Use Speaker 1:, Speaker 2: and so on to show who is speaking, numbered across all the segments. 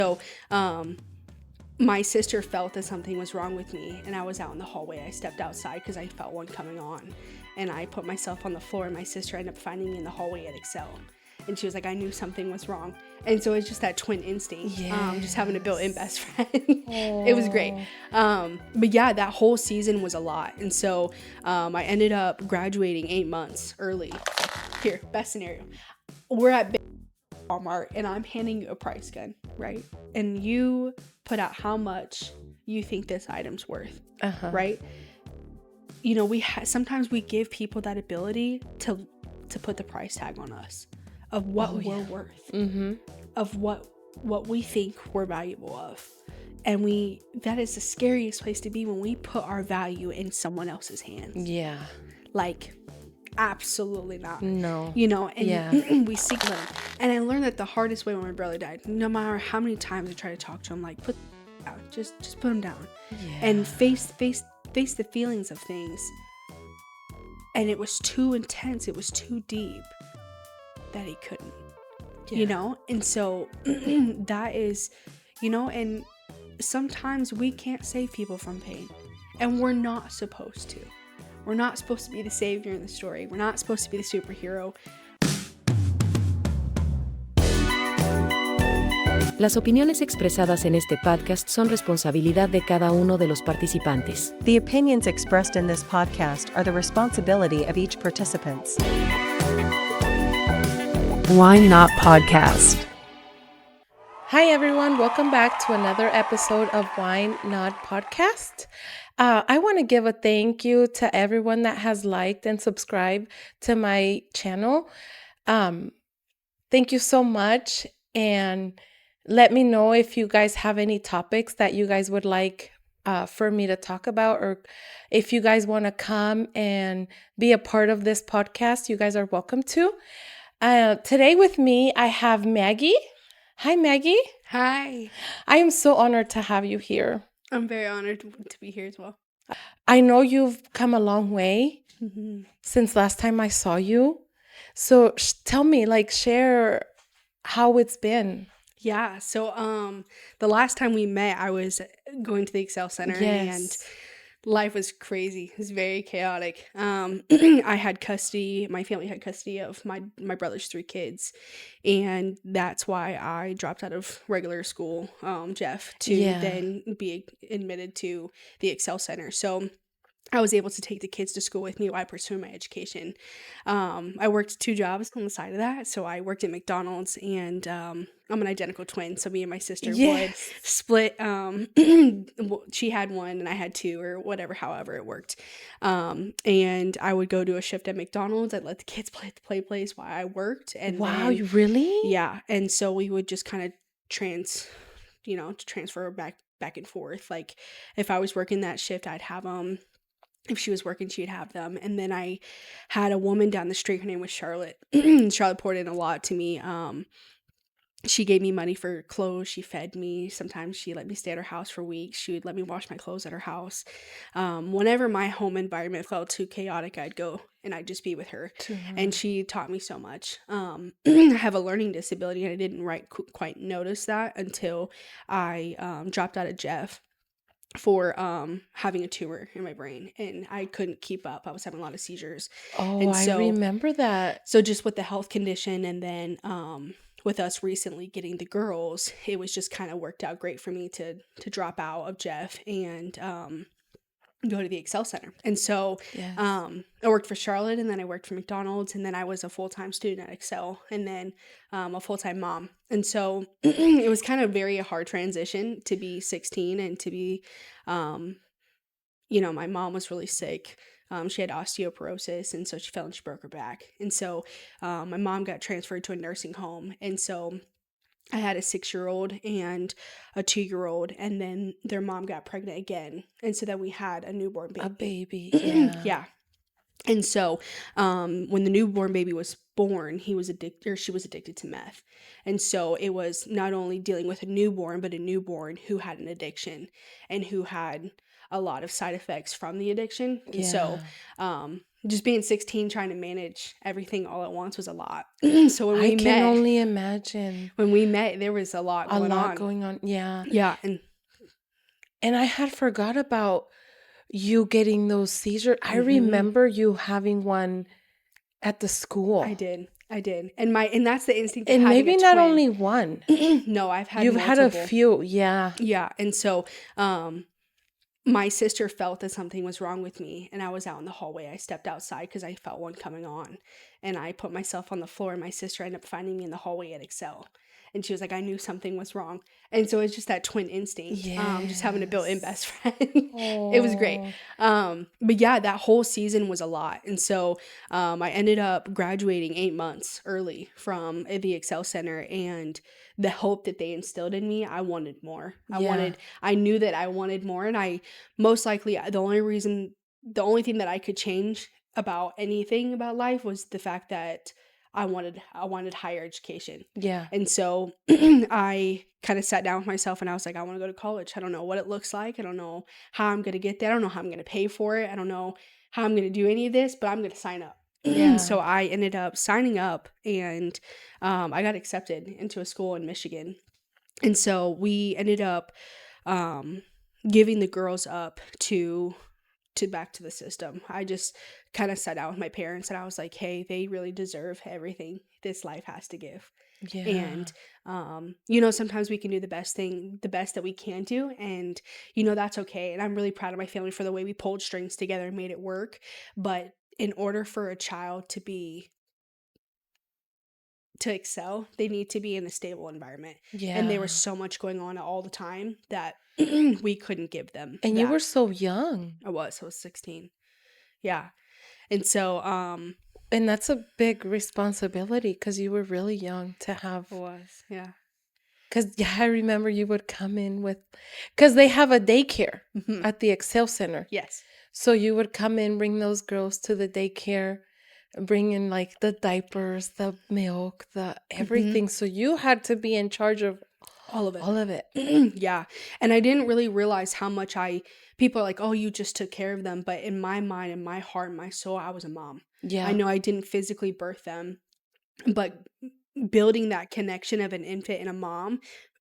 Speaker 1: So my sister felt that something was wrong with me, and I was out in the hallway. I stepped outside because I felt one coming on, and I put myself on the floor, and my sister ended up finding me in the hallway at Excel. And she was like, I knew something was wrong. And so it's just that twin instinct, just having a built-in best friend. It was great. But yeah, that whole season was a lot. And so I ended up graduating 8 months early. Here, best scenario. We're at Walmart, and I'm handing you a price gun, right? And you put out how much you think this item's worth, right? You know, sometimes we give people that ability to put the price tag on us of what we're worth, of what we think we're valuable of. And that is the scariest place to be, when we put our value in someone else's hands.
Speaker 2: Yeah.
Speaker 1: Like, absolutely not.
Speaker 2: No.
Speaker 1: You know, and we seek them. And I learned that the hardest way when my brother died, no matter how many times I try to talk to him, like, put down, just put him down. Yeah. And face the feelings of things. And it was too intense, it was too deep, that he couldn't, you know? And so that is, you know, and sometimes we can't save people from pain, and we're not supposed to. We're not supposed to be the savior in the story. We're not supposed to be the superhero.
Speaker 3: Las opiniones expresadas en este podcast son responsabilidad de cada uno de los participantes.
Speaker 4: The opinions expressed in this podcast are the responsibility of each participant.
Speaker 5: Why Not Podcast.
Speaker 2: Hi everyone, welcome back to another episode of Why Not Podcast. I want to give a thank you to everyone that has liked and subscribed to my channel. Thank you so much, and let me know if you guys have any topics that you guys would like for me to talk about, or if you guys want to come and be a part of this podcast, you guys are welcome to. Today with me, I have Maggie. Hi, Maggie.
Speaker 1: Hi.
Speaker 2: I am so honored to have you here.
Speaker 1: I'm very honored to be here as well.
Speaker 2: I know you've come a long way since last time I saw you. So tell me, share how it's been.
Speaker 1: Yeah. So the last time we met, I was going to the Excel Center, and life was crazy. It was very chaotic. I had custody. My family had custody of my brother's 3 kids, and that's why I dropped out of regular school, Jeff, to then be admitted to the Excel Center. So I was able to take the kids to school with me while I pursued my education. I worked 2 jobs on the side of that. So I worked at McDonald's, and I'm an identical twin. So me and my sister would split. She had 1 and I had 2, or whatever, however it worked. And I would go to a shift at McDonald's. I'd let the kids play at the play place while I worked. And
Speaker 2: you really?
Speaker 1: Yeah. And so we would just kind of transfer back and forth. Like, if I was working that shift, I'd have them. If she was working, she'd have them. And then I had a woman down the street. Her name was Charlotte. Charlotte poured in a lot to me. She gave me money for clothes. She fed me. Sometimes she let me stay at her house for weeks. She would let me wash my clothes at her house. Whenever my home environment felt too chaotic, I'd go and I'd just be with her. And she taught me so much. I have a learning disability, and I didn't quite notice that until I dropped out of Jeff for having a tumor in my brain, and I couldn't keep up. I was having a lot of seizures.
Speaker 2: And so, I remember that.
Speaker 1: So just with the health condition, and then with us recently getting the girls, it was just kind of worked out great for me to drop out of Jeff and go to the Excel Center. And so I worked for Charlotte, and then I worked for McDonald's, and then I was a full-time student at Excel, and then a full-time mom. And so it was kind of very a hard transition to be 16 and to be, my mom was really sick. She had osteoporosis, and so she fell and she broke her back. And so my mom got transferred to a nursing home. And so I had a 6-year-old and a 2-year-old, and then their mom got pregnant again. And so then we had a newborn baby.
Speaker 2: A baby,
Speaker 1: yeah. And so when the newborn baby was born, she was addicted to meth. And so it was not only dealing with a newborn, but a newborn who had an addiction and who had a lot of side effects from the addiction. And
Speaker 2: Yeah.
Speaker 1: so just being 16, trying to manage everything all at once was a lot. So
Speaker 2: I can only imagine
Speaker 1: when we met, there was a lot
Speaker 2: a
Speaker 1: going
Speaker 2: lot
Speaker 1: on.
Speaker 2: going on. Yeah.
Speaker 1: Yeah.
Speaker 2: And I had forgot about you getting those seizures. I
Speaker 1: Mhm.
Speaker 2: remember you having one at the school.
Speaker 1: I did. And that's the instinct of
Speaker 2: And
Speaker 1: having
Speaker 2: maybe
Speaker 1: a
Speaker 2: not
Speaker 1: twin.
Speaker 2: only one.
Speaker 1: No, I've had
Speaker 2: You've had a
Speaker 1: multiple.
Speaker 2: few. Yeah.
Speaker 1: Yeah. And so my sister felt that something was wrong with me, and I was out in the hallway. I stepped outside because I felt one coming on, and I put myself on the floor, and my sister ended up finding me in the hallway at Excel. And she was like, I knew something was wrong. And so it's just that twin instinct, just having a built-in best friend. It was great. But yeah, that whole season was a lot. And so I ended up graduating 8 months early from the Excel Center, and the hope that they instilled in me, I wanted more. I knew that I wanted more, and I most likely, the only thing that I could change about anything about life was the fact that I wanted higher education.
Speaker 2: Yeah.
Speaker 1: And so I kind of sat down with myself and I was like, I want to go to college. I don't know what it looks like. I don't know how I'm going to get there. I don't know how I'm going to pay for it. I don't know how I'm going to do any of this, but I'm going to sign up.
Speaker 2: Yeah.
Speaker 1: So I ended up signing up, and I got accepted into a school in Michigan. And so we ended up giving the girls up to back to the system. I just kind of sat down with my parents and I was like, hey, they really deserve everything this life has to give.
Speaker 2: Yeah.
Speaker 1: And sometimes we can do the best that we can do, and that's okay. And I'm really proud of my family for the way we pulled strings together and made it work. But in order for a child to excel, they need to be in a stable environment.
Speaker 2: Yeah.
Speaker 1: And there was so much going on all the time that we couldn't give them.
Speaker 2: And you were so young.
Speaker 1: I was 16. Yeah. And so
Speaker 2: and that's a big responsibility because you were really young to have.
Speaker 1: it was. Yeah.
Speaker 2: Because I remember you would come in because they have a daycare at the Excel Center.
Speaker 1: Yes.
Speaker 2: So you would come in, bring those girls to the daycare, bring in like the diapers, the milk, the everything. So you had to be in charge of
Speaker 1: all of it.
Speaker 2: All of it.
Speaker 1: Yeah. And I didn't really realize how much people are like, oh, you just took care of them. But in my mind, in my heart, in my soul, I was a mom.
Speaker 2: Yeah.
Speaker 1: I know I didn't physically birth them, but building that connection of an infant and a mom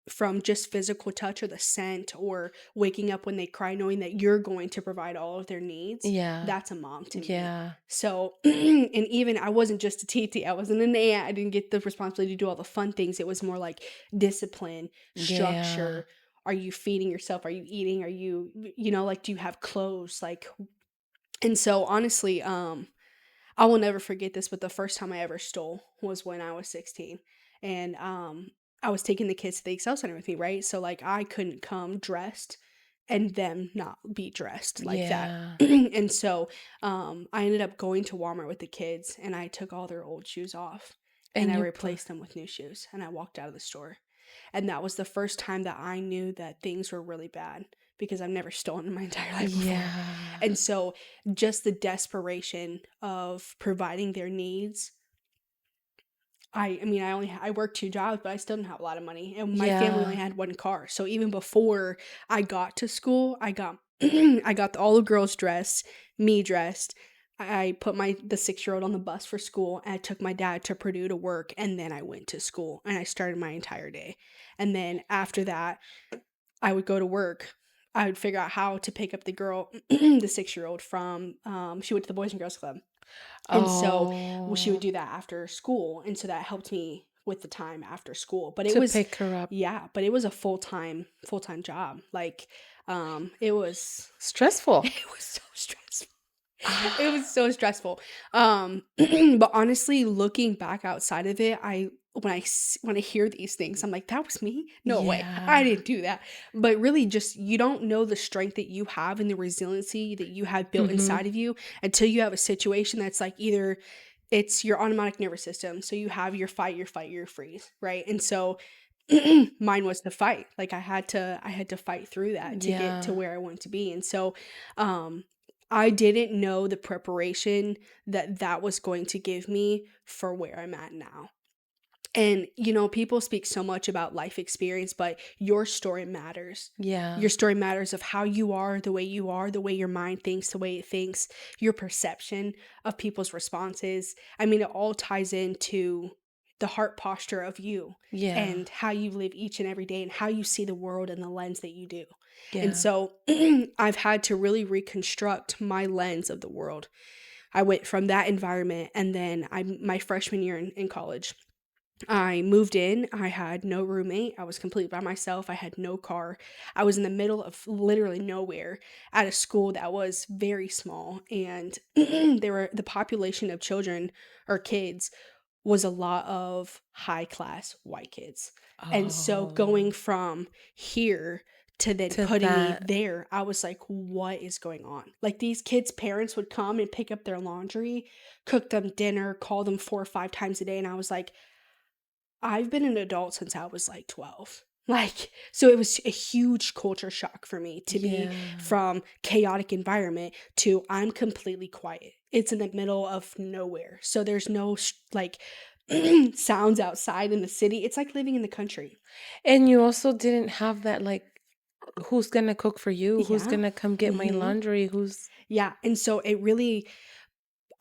Speaker 1: from just physical touch or the scent or waking up when they cry, knowing that you're going to provide all of their needs.
Speaker 2: Yeah.
Speaker 1: That's a mom to me.
Speaker 2: Yeah.
Speaker 1: So, and even I wasn't just a TT. I wasn't an aunt. I didn't get the responsibility to do all the fun things. It was more like discipline, structure. Yeah. Are you feeding yourself? Are you eating? Are you, do you have clothes? And so honestly, I will never forget this, but the first time I ever stole was when I was 16. And, I was taking the kids to the Excel Center with me, right? So, I couldn't come dressed and them not be dressed like that. And so, I ended up going to Walmart with the kids, and I took all their old shoes off, and I replaced them with new shoes, and I walked out of the store. And that was the first time that I knew that things were really bad, because I've never stolen in my entire life before.
Speaker 2: Yeah.
Speaker 1: And so just the desperation of providing their needs. I worked 2 jobs, but I still didn't have a lot of money, and my family only had 1 car. So even before I got to school, I got all the girls dressed, me dressed. I put the 6-year-old on the bus for school, and I took my dad to Purdue to work, and then I went to school, and I started my entire day. And then after that, I would go to work. I would figure out how to pick up the girl, the 6-year-old from, she went to the Boys and Girls Club. And so she would do that after school. And so that helped me with the time after school. But it was
Speaker 2: pick her up.
Speaker 1: Yeah, but it was a full-time job. It was
Speaker 2: stressful.
Speaker 1: It was so stressful. It was so stressful. But honestly, looking back outside of it, when I hear these things, I'm like, that was me? No way. I didn't do that. But really, just you don't know the strength that you have and the resiliency that you have built inside of you until you have a situation that's like either it's your automatic nervous system. So you have your fight, your freeze, right? And so mine was the fight. I had to fight through that to get to where I wanted to be. And so I didn't know the preparation that was going to give me for where I'm at now. And, people speak so much about life experience, but your story matters.
Speaker 2: Yeah.
Speaker 1: Your story matters of how you are, the way your mind thinks, the way it thinks, your perception of people's responses. I mean, it all ties into the heart posture of you
Speaker 2: Yeah.
Speaker 1: and how you live each and every day and how you see the world and the lens that you do. And
Speaker 2: Yeah.
Speaker 1: so I've had to really reconstruct my lens of the world. I went from that environment, and then my freshman year in college, I moved in. I had no roommate. I was completely by myself. I had no car. I was in the middle of literally nowhere at a school that was very small. And the population of children or kids was a lot of high class white kids. And so going
Speaker 2: Oh,
Speaker 1: from here to then
Speaker 2: to
Speaker 1: putting me
Speaker 2: that.
Speaker 1: there, I was like, what is going on? Like, these kids' parents would come and pick up their laundry, cook them dinner, call them 4 or 5 times a day. And I was like, I've been an adult since I was like 12. Like, so it was a huge culture shock for me to be
Speaker 2: Yeah.
Speaker 1: from chaotic environment to I'm completely quiet. It's in the middle of nowhere. So there's no like sounds outside in the city. It's like living in the country.
Speaker 2: And you also didn't have that, like, who's gonna cook for you? Who's
Speaker 1: Yeah.
Speaker 2: gonna come get my
Speaker 1: hmm
Speaker 2: laundry? Who's
Speaker 1: Yeah. And so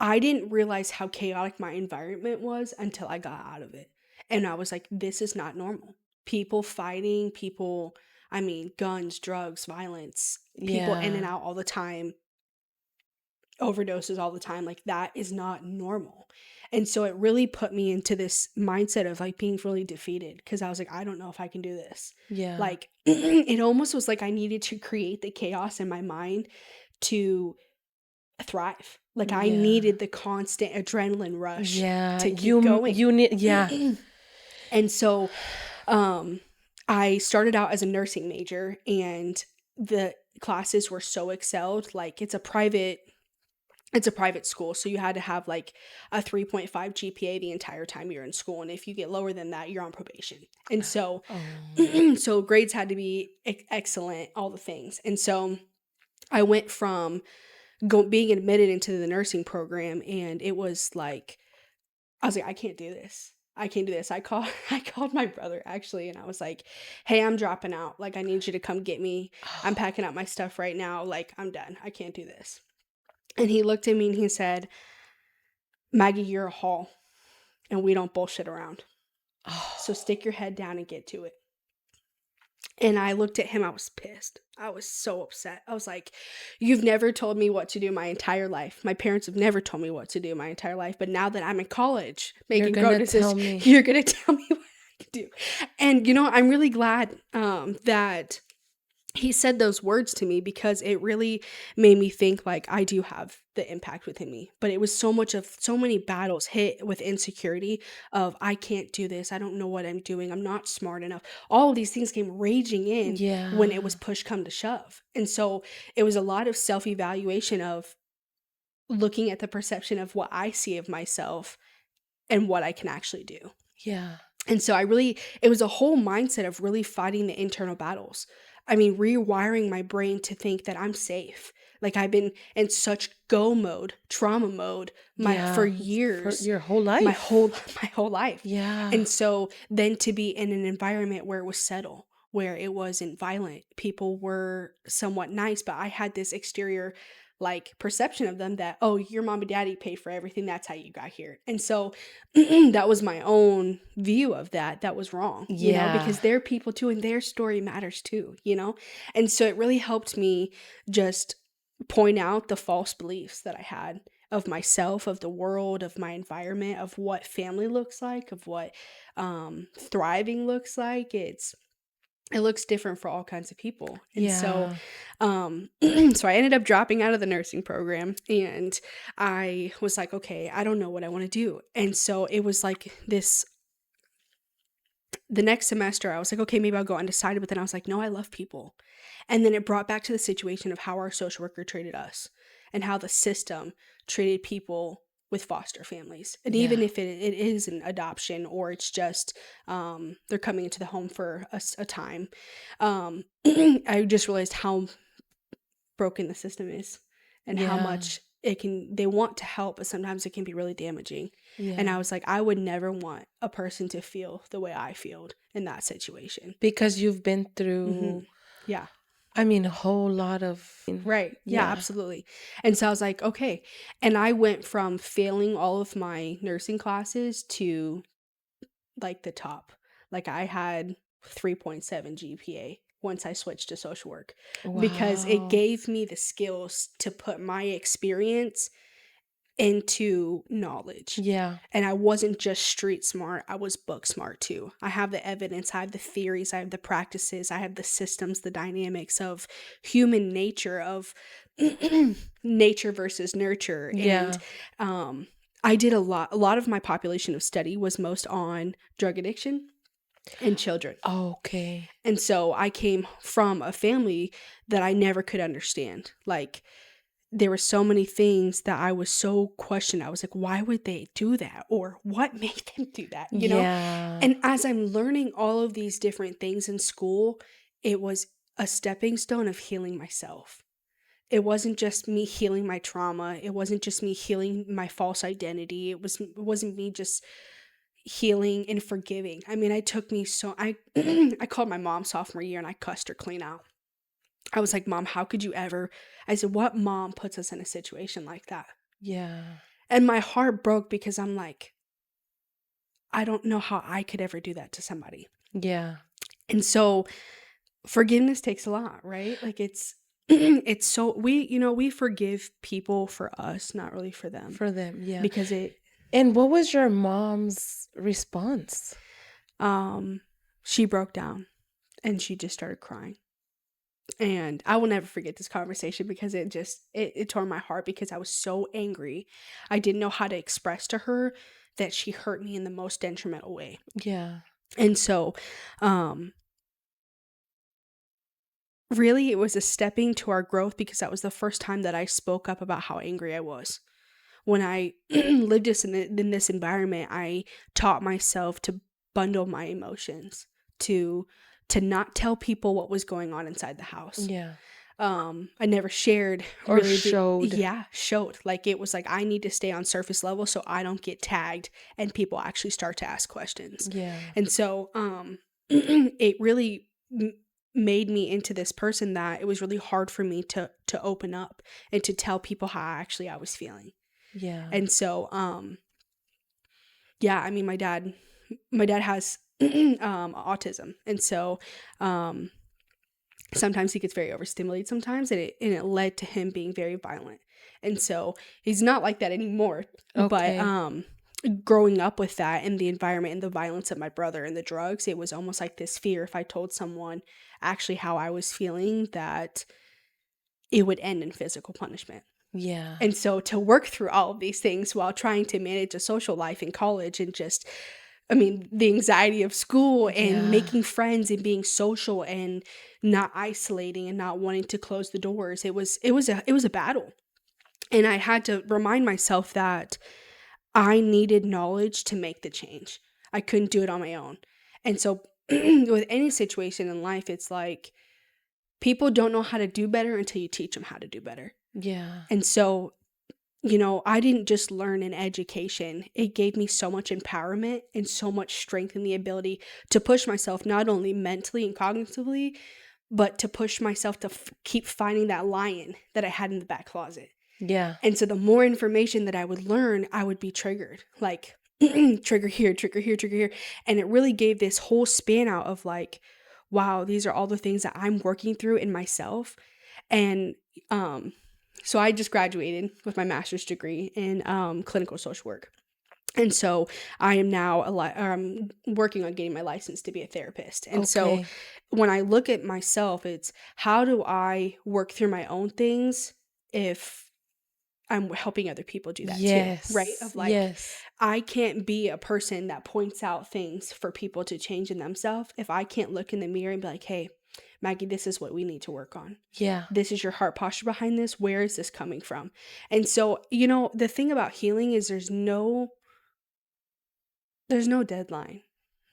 Speaker 1: I didn't realize how chaotic my environment was until I got out of it. And I was like, this is not normal. People fighting, guns, drugs, violence, people in and
Speaker 2: Yeah.
Speaker 1: out all the time, overdoses all the time. Like, that is not normal. And so it really put me into this mindset of like being really defeated, because I was like, I don't know if I can do this.
Speaker 2: Yeah.
Speaker 1: Like, it almost was like I needed to create the chaos in my mind to thrive. Like, I
Speaker 2: Yeah.
Speaker 1: needed the constant adrenaline rush
Speaker 2: Yeah.
Speaker 1: to keep going.
Speaker 2: You need, yeah.
Speaker 1: And so I started out as a nursing major, and the classes were so excelled. Like, it's a private school, so you had to have like a 3.5 GPA the entire time you're in school, and if you get lower than that, you're on probation. And so
Speaker 2: Oh.
Speaker 1: so grades had to be excellent, all the things. And so I went from being admitted into the nursing program, and it was like, I was like, I can't do this. I can't do this. I called my brother actually, and I was like, hey, I'm dropping out. Like, I need you to come get me. I'm packing up my stuff right now. Like, I'm done. I can't do this. And he looked at me and he said, Maggie, you're a hall, and we don't bullshit around. So stick your head down and get to it. And I looked at him. I was pissed. I was so upset. I was like, you've never told me what to do my entire life. My parents have never told me what to do my entire life. But now that I'm in college making
Speaker 2: You're gonna
Speaker 1: grown
Speaker 2: tell
Speaker 1: decisions,
Speaker 2: me.
Speaker 1: you're going to tell me what I can do. And, I'm really glad that he said those words to me, because it really made me think like I do have the impact within me. But it was so many battles hit with insecurity of, I can't do this. I don't know what I'm doing. I'm not smart enough. All of these things came raging in when it was
Speaker 2: Yeah.
Speaker 1: push come to shove. And so it was a lot of self-evaluation of looking at the perception of what I see of myself and what I can actually do.
Speaker 2: Yeah.
Speaker 1: And so it was a whole mindset of really fighting the internal battles. I mean, rewiring my brain to think that I'm safe. Like, I've been in such go mode, trauma mode for
Speaker 2: Yeah. For
Speaker 1: years,
Speaker 2: your whole
Speaker 1: my
Speaker 2: life.
Speaker 1: whole life.
Speaker 2: Yeah.
Speaker 1: And so then to be in an environment where it was settled, where it wasn't violent, people were somewhat nice, but I had this exterior like perception of them that, oh, your mom and daddy paid for everything, that's how you got here. And so that was my own view of that was wrong,
Speaker 2: Yeah.
Speaker 1: because they're people too, and their story matters too. And so it really helped me just point out the false beliefs that I had of myself, of the world, of my environment, of what family looks like, of what thriving looks like. It looks different for all kinds of people. And so so I ended up dropping out of the nursing program, and I was like, okay, I don't know what I want to do. And so it was like the next semester I was like, okay, maybe I'll go undecided, but then I was like, no, I love people. And then it brought back to the situation of how our social worker treated us and how the system treated people with foster families. And even if it is an adoption, or it's just they're coming into the home for a time, I just realized how broken the system is, and how much they want to help, but sometimes it can be really damaging.
Speaker 2: Yeah.
Speaker 1: And I was like, I would never want a person to feel the way I feel in that situation.
Speaker 2: Because you've been through,
Speaker 1: Yeah.
Speaker 2: I mean, a whole lot of.
Speaker 1: Right. Yeah, absolutely. And so I was like, okay. And I went from failing all of my nursing classes to like the top. Like I had 3.7 GPA once I switched to social work because it
Speaker 2: Wow.
Speaker 1: gave me the skills to put my experience into knowledge.
Speaker 2: Yeah.
Speaker 1: And I wasn't just street smart, I was book smart too. I have the evidence, I have the theories, I have the practices, I have the systems, the dynamics of human nature, of nature versus nurture.
Speaker 2: Yeah.
Speaker 1: And I did a lot of my population of study was most on drug addiction and children.
Speaker 2: Okay.
Speaker 1: And so I came from a family that I never could understand. Like, there were so many things that I was so questioned. I was like, why would they do that? Or what made them do that? You know? And as I'm learning all of these different things in school, it was a stepping stone of healing myself. It wasn't just me healing my trauma. It wasn't just me healing my false identity. It wasn't me just healing and forgiving. I mean, I called my mom sophomore year and I cussed her clean out. I was like, Mom, how could you ever? I said, what mom puts us in a situation like that?
Speaker 2: Yeah.
Speaker 1: And my heart broke because I'm like, I don't know how I could ever do that to somebody.
Speaker 2: Yeah.
Speaker 1: And so forgiveness takes a lot, right? Like it's so we forgive people for us, not really for them.
Speaker 2: For them, yeah.
Speaker 1: Because
Speaker 2: And what was your mom's response?
Speaker 1: She broke down and she just started crying. And I will never forget this conversation because it tore my heart because I was so angry. I didn't know how to express to her that she hurt me in the most detrimental way.
Speaker 2: Yeah.
Speaker 1: And so, really, it was a stepping to our growth because that was the first time that I spoke up about how angry I was. When I lived in this environment, I taught myself to bundle my emotions, to not tell people what was going on inside the house.
Speaker 2: Yeah.
Speaker 1: I never shared
Speaker 2: or
Speaker 1: really
Speaker 2: showed.
Speaker 1: Showed. Like it was like I need to stay on surface level so I don't get tagged and people actually start to ask questions.
Speaker 2: Yeah.
Speaker 1: And so it really made me into this person that it was really hard for me to open up and to tell people how I was feeling.
Speaker 2: Yeah.
Speaker 1: And so I mean my dad has autism, and so sometimes he gets very overstimulated sometimes, and it led to him being very violent. And so he's not like that anymore.
Speaker 2: Okay.
Speaker 1: But growing up with that and the environment and the violence of my brother and the drugs, it was almost like this fear if I told someone actually how I was feeling that it would end in physical punishment.
Speaker 2: Yeah.
Speaker 1: And so to work through all of these things while trying to manage a social life in college and the anxiety of school and making friends and being social and not isolating and not wanting to close the doors. It was a battle. And I had to remind myself that I needed knowledge to make the change. I couldn't do it on my own. And so with any situation in life, it's like people don't know how to do better until you teach them how to do better.
Speaker 2: Yeah.
Speaker 1: And so, I didn't just learn an education. It gave me so much empowerment and so much strength and the ability to push myself not only mentally and cognitively, but to push myself to keep finding that lion that I had in the back closet.
Speaker 2: Yeah.
Speaker 1: And so the more information that I would learn, I would be triggered. Like, trigger here, trigger here, trigger here. And it really gave this whole span out of like, wow, these are all the things that I'm working through in myself. And so I just graduated with my master's degree in clinical social work. And so I am now working on getting my license to be a therapist. And so when I look at myself, it's how do I work through my own things if I'm helping other people do that too, right? Of like, I can't be a person that points out things for people to change in themselves if I can't look in the mirror and be like, hey, Maggie, this is what we need to work on.
Speaker 2: Yeah.
Speaker 1: This is your heart posture behind this. Where is this coming from? And so, the thing about healing is there's no deadline.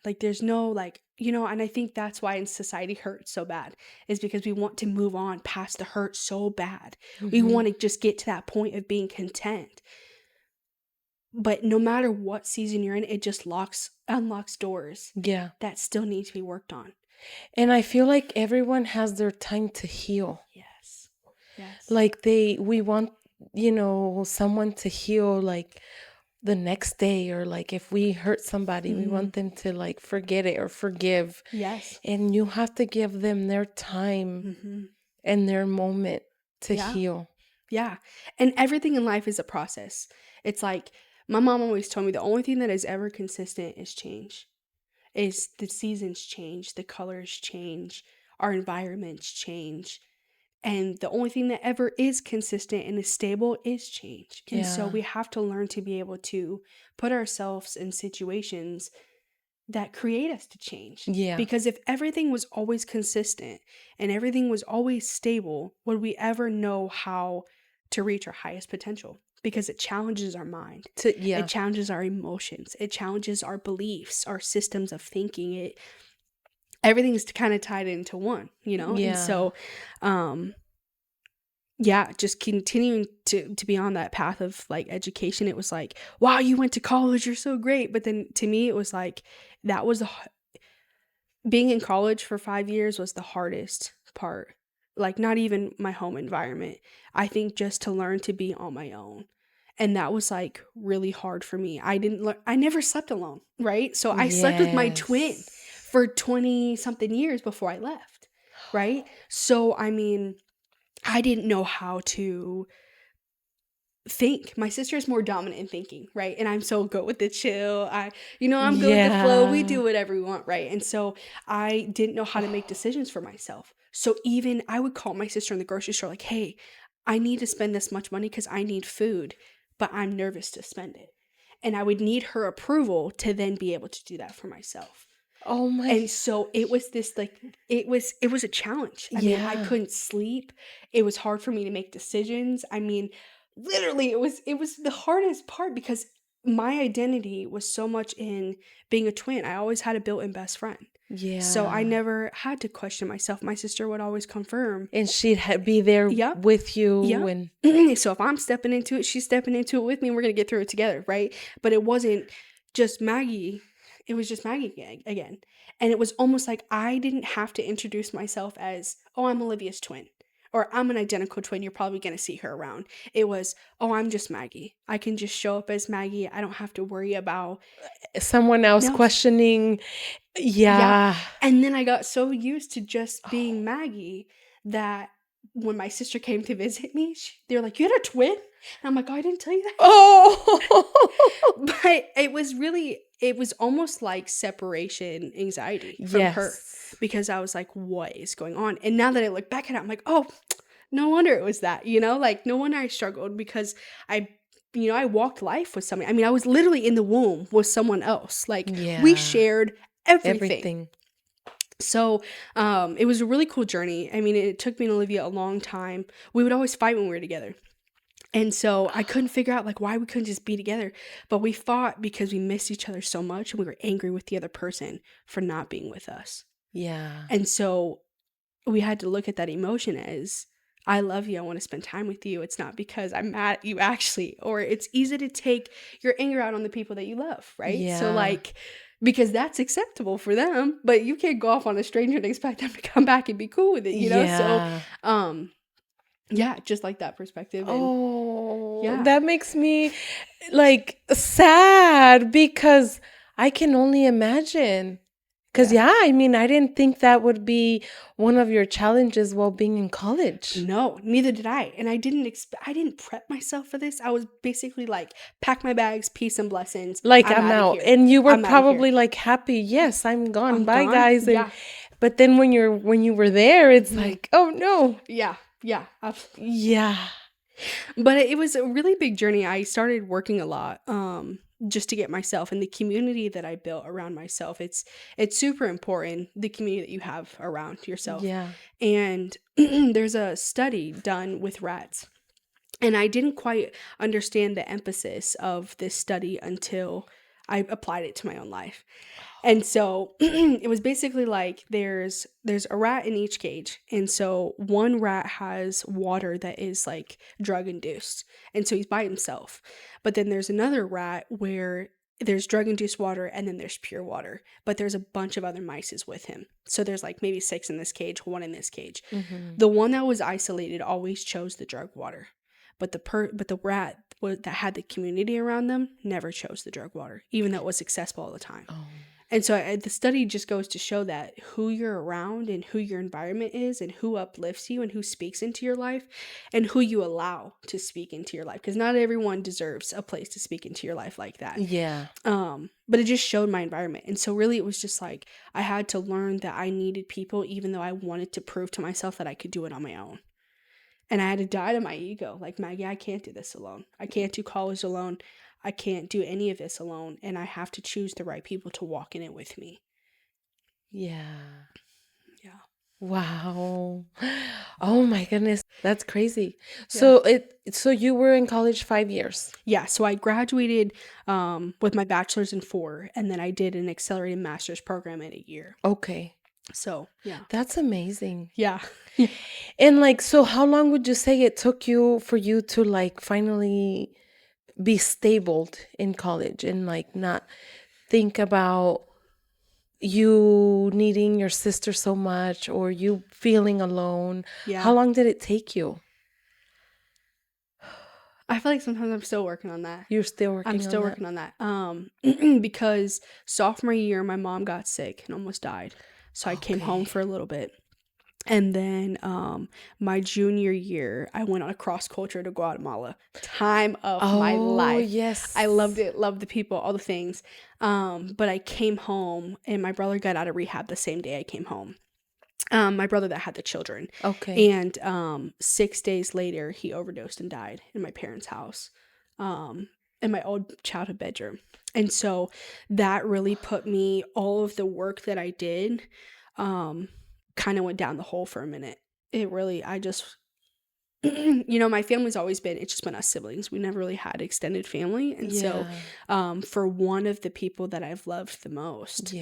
Speaker 1: Like there's no like, you know, and I think that's why in society hurt so bad is because we want to move on past the hurt so bad. We want to just get to that point of being content. But no matter what season you're in, it just unlocks doors
Speaker 2: Yeah.
Speaker 1: that still need to be worked on.
Speaker 2: And I feel like everyone has their time to heal.
Speaker 1: Yes. Yes.
Speaker 2: Like we want, you know, someone to heal like the next day, or like if we hurt somebody, we want them to like forget it or forgive.
Speaker 1: Yes.
Speaker 2: And you have to give them their time and their moment to heal.
Speaker 1: Yeah. And everything in life is a process. It's like my mom always told me the only thing that is ever consistent is change. Is the seasons change, the colors change, our environments change. And the only thing that ever is consistent and is stable is change. And so we have to learn to be able to put ourselves in situations that create us to change.
Speaker 2: Yeah.
Speaker 1: Because if everything was always consistent and everything was always stable, would we ever know how to reach our highest potential? Because it challenges our mind. It challenges our emotions. It challenges our beliefs, our systems of thinking. Everything's kind of tied into one, you know?
Speaker 2: Yeah.
Speaker 1: And so, just continuing to be on that path of like education. It was like, wow, you went to college, you're so great. But then to me, it was like, that was being in college for 5 years was the hardest part. Like not even my home environment. I think just to learn to be on my own. And that was like really hard for me. I never slept alone, right? So I slept with my twin for 20 something years before I left, right? So, I mean, I didn't know how to think. My sister is more dominant in thinking, right? And I'm so good with the chill. I'm good with the flow. We do whatever we want, right? And so I didn't know how to make decisions for myself. So even I would call my sister in the grocery store like, hey, I need to spend this much money because I need food, but I'm nervous to spend it. And I would need her approval to then be able to do that for myself.
Speaker 2: Oh my.
Speaker 1: And so it was this like, it was a challenge. I mean, I couldn't sleep. It was hard for me to make decisions. I mean, literally it was the hardest part because my identity was so much in being a twin. I always had a built-in best friend.
Speaker 2: Yeah.
Speaker 1: So I never had to question myself. My sister would always confirm.
Speaker 2: And she'd be there with you.
Speaker 1: And so if I'm stepping into it, she's stepping into it with me and we're going to get through it together, right? But it wasn't just Maggie. It was just Maggie again. And it was almost like I didn't have to introduce myself as, oh, I'm Olivia's twin. Or I'm an identical twin. You're probably going to see her around. It was, oh, I'm just Maggie. I can just show up as Maggie. I don't have to worry about
Speaker 2: someone else questioning. Yeah.
Speaker 1: And then I got so used to just being Maggie that when my sister came to visit me, they were like, you had a twin? And I'm like, oh, I didn't tell you that.
Speaker 2: Oh.
Speaker 1: But it was almost like separation anxiety from her. Because I was like, what is going on? And now that I look back at it, I'm like, oh, no wonder it was that, like no wonder I struggled because I walked life with somebody. I mean, I was literally in the womb with someone else. Like we shared everything. So it was a really cool journey. I mean, it took me and Olivia a long time. We would always fight when we were together. And so I couldn't figure out like why we couldn't just be together. But we fought because we missed each other so much and we were angry with the other person for not being with us.
Speaker 2: Yeah.
Speaker 1: And so we had to look at that emotion as, I love you. I want to spend time with you. It's not because I'm mad at you actually, or it's easy to take your anger out on the people that you love, right?
Speaker 2: Yeah.
Speaker 1: So like, because that's acceptable for them, but you can't go off on a stranger and expect them to come back and be cool with it,
Speaker 2: Yeah.
Speaker 1: So, just like that perspective. And,
Speaker 2: that makes me like sad because I can only imagine. Because, I mean, I didn't think that would be one of your challenges while being in college.
Speaker 1: No, neither did I. And I didn't prep myself for this. I was basically like, pack my bags, peace and blessings.
Speaker 2: Like, I'm out. And you were probably like happy. Yes, I'm gone. Bye, guys. And, but then when you were there, it's like, oh, no.
Speaker 1: Yeah. Absolutely.
Speaker 2: Yeah.
Speaker 1: But it was a really big journey. I started working a lot. Just to get myself and the community that I built around myself. It's super important, the community that you have around yourself.
Speaker 2: Yeah.
Speaker 1: And there's a study done with rats. And I didn't quite understand the emphasis of this study until I applied it to my own life. And so it was basically like there's a rat in each cage. And so one rat has water that is like drug induced. And so he's by himself. But then there's another rat where there's drug induced water and then there's pure water. But there's a bunch of other mice with him. So there's like maybe 6 in this cage, 1 in this cage. The one that was isolated always chose the drug water. But the rat that had the community around them never chose the drug water, even though it was accessible all the time.
Speaker 2: Oh.
Speaker 1: And so the study just goes to show that who you're around and who your environment is and who uplifts you and who speaks into your life and who you allow to speak into your life. Because not everyone deserves a place to speak into your life like that.
Speaker 2: Yeah.
Speaker 1: But it just showed my environment. And so really it was just like I had to learn that I needed people, even though I wanted to prove to myself that I could do it on my own. And I had to die to my ego. Like, Maggie, I can't do this alone. I can't do college alone. I can't do any of this alone. And I have to choose the right people to walk in it with me.
Speaker 2: Yeah.
Speaker 1: Yeah.
Speaker 2: Wow. Oh my goodness. That's crazy.
Speaker 1: Yeah.
Speaker 2: So you were in college 5 years.
Speaker 1: Yeah. So I graduated with my bachelor's in 4. And then I did an accelerated master's program in a year.
Speaker 2: Okay.
Speaker 1: So, yeah.
Speaker 2: That's amazing.
Speaker 1: Yeah.
Speaker 2: And like, so how long would you say it took for you to like finally be stabled in college and like not think about you needing your sister so much or you feeling alone?
Speaker 1: Yeah.
Speaker 2: How long did it take you?
Speaker 1: I feel like sometimes I'm still working on that.
Speaker 2: You're still working on that?
Speaker 1: I'm still working on that. Because sophomore year, my mom got sick and almost died. So I came home for a little bit. And then my junior year, I went on a cross culture to Guatemala. Time of my life.
Speaker 2: Oh, yes.
Speaker 1: I loved it. Loved the people, all the things. But I came home and my brother got out of rehab the same day I came home. My brother that had the children.
Speaker 2: Okay.
Speaker 1: And 6 days later, he overdosed and died in my parents' house. In my old childhood bedroom. And so that really put me, all of the work that I did, kind of went down the hole for a minute. It really, I just, my family's always been, it's just been us siblings. We never really had extended family. And so for one of the people that I've loved the most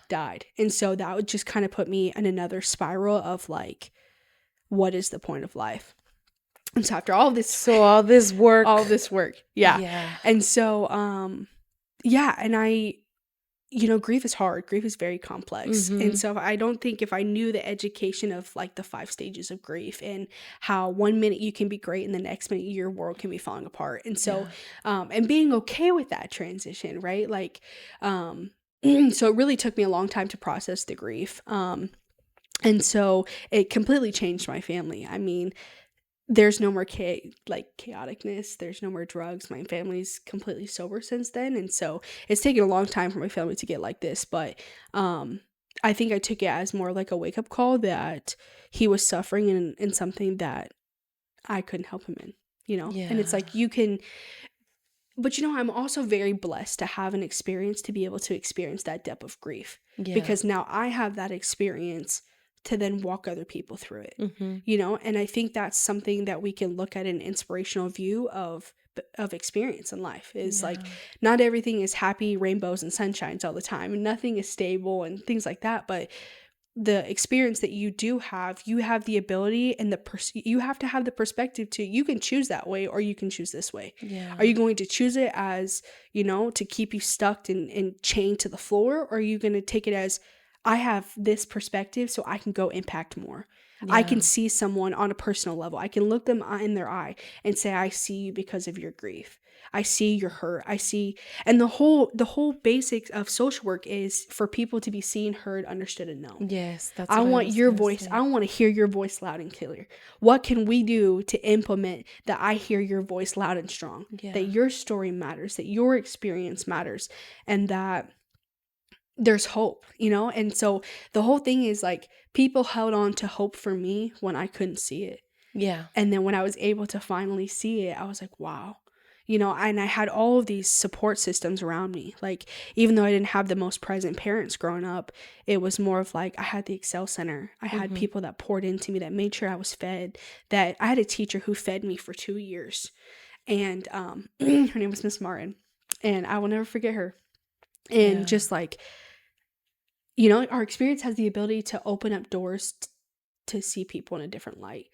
Speaker 1: died. And so that would just kind of put me in another spiral of like, what is the point of life? And so after all this work. Yeah. And so, and I, grief is hard. Grief is very complex.
Speaker 2: Mm-hmm.
Speaker 1: And so I don't think if I knew the education of like the 5 stages of grief and how 1 minute you can be great and the next minute your world can be falling apart. And so, and being okay with that transition, right? Like, so it really took me a long time to process the grief. And so it completely changed my family. I mean, there's no more chaoticness. There's no more drugs. My family's completely sober since then. And so it's taken a long time for my family to get like this. But I think I took it as more like a wake-up call that he was suffering in something that I couldn't help him in, And it's like you can... But, I'm also very blessed to have an experience to be able to experience that depth of grief. Yeah. Because now I have that experience to then walk other people through it, and I think that's something that we can look at an inspirational view of experience in life is like, not everything is happy rainbows and sunshines all the time, and nothing is stable and things like that. But the experience that you do have, you have the ability and you have to have the perspective to, you can choose that way or you can choose this way. Yeah. Are you going to choose it as, to keep you stuck and chained to the floor? Or are you going to take it as, I have this perspective so I can go impact more. Yeah. I can see someone on a personal level. I can look them in their eye and say, I see you because of your grief. I see your hurt. I see, and the whole basics of social work is for people to be seen, heard, understood, and known.
Speaker 2: Yes, that's
Speaker 1: I want your voice. I want to hear your voice loud and clear. What can we do to implement that I hear your voice loud and strong? Yeah. That your story matters, that your experience matters, and that there's hope, And so the whole thing is like, people held on to hope for me when I couldn't see it. Yeah. And then when I was able to finally see it, I was like, wow. And I had all of these support systems around me. Like, even though I didn't have the most present parents growing up, it was more of like, I had the Excel Center. I had people that poured into me, that made sure I was fed, that I had a teacher who fed me for 2 years. And her name was Miss Martin. And I will never forget her. And
Speaker 2: Yeah.
Speaker 1: just like, you know, our experience has the ability to open up doors to see people in a different light.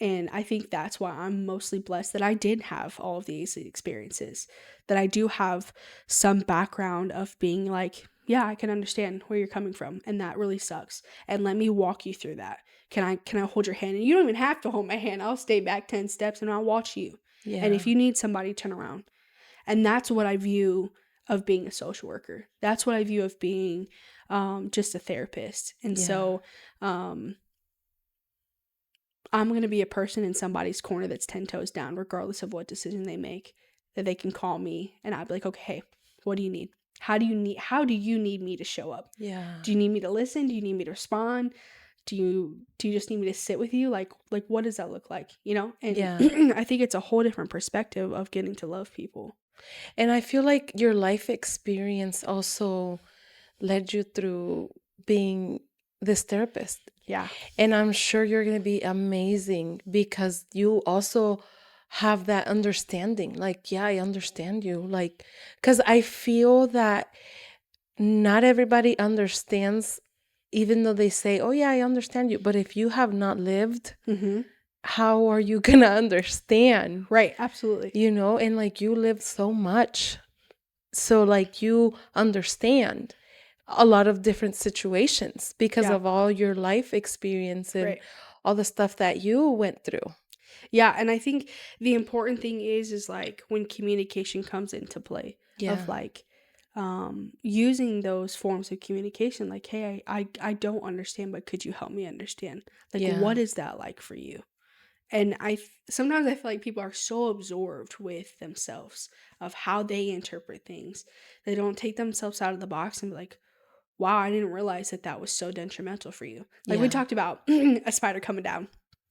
Speaker 1: And I think that's why I'm mostly blessed that I did have all of these experiences, that I do have some background of being like, yeah, I can understand where you're coming from, and that really sucks. And let me walk you through that. Can I hold your hand? And you don't even have to hold my hand. I'll stay back 10 steps and I'll watch you.
Speaker 2: Yeah.
Speaker 1: And if you need somebody, turn around. And that's what I view of being a social worker. That's what I view of being just a therapist. And so I'm going to be a person in somebody's corner that's 10 toes down, regardless of what decision they make, that they can call me and I'd be like, okay, hey, what do you need? How do you need me to show up?
Speaker 2: Yeah.
Speaker 1: Do you need me to listen? Do you need me to respond? Do you just need me to sit with you? Like what does that look like? You know? And
Speaker 2: Yeah.
Speaker 1: I think it's a whole different perspective of getting to love people.
Speaker 2: And I feel like your life experience also led you through being this therapist.
Speaker 1: Yeah.
Speaker 2: And I'm sure you're going to be amazing because you also have that understanding. Like, yeah, I understand you. Like, because I feel that not everybody understands, even though they say, oh, yeah, I understand you. But if you have not lived,
Speaker 1: Mm-hmm.
Speaker 2: how are you going to understand?
Speaker 1: Right. Absolutely.
Speaker 2: You know, and like you lived so much. So like you understand a lot of different situations because
Speaker 1: Yeah.
Speaker 2: of all your life experience and
Speaker 1: Right.
Speaker 2: all the stuff that you went through.
Speaker 1: Yeah, and I think the important thing is like when communication comes into play, of like using those forms of communication, like, hey, I don't understand, but could you help me understand? Like,
Speaker 2: Yeah.
Speaker 1: what is that like for you? And sometimes I feel like people are so absorbed with themselves of how they interpret things. They don't take themselves out of the box and be like, wow, I didn't realize that was so detrimental for you. Like we
Speaker 2: Yeah.
Speaker 1: talked about a spider coming down.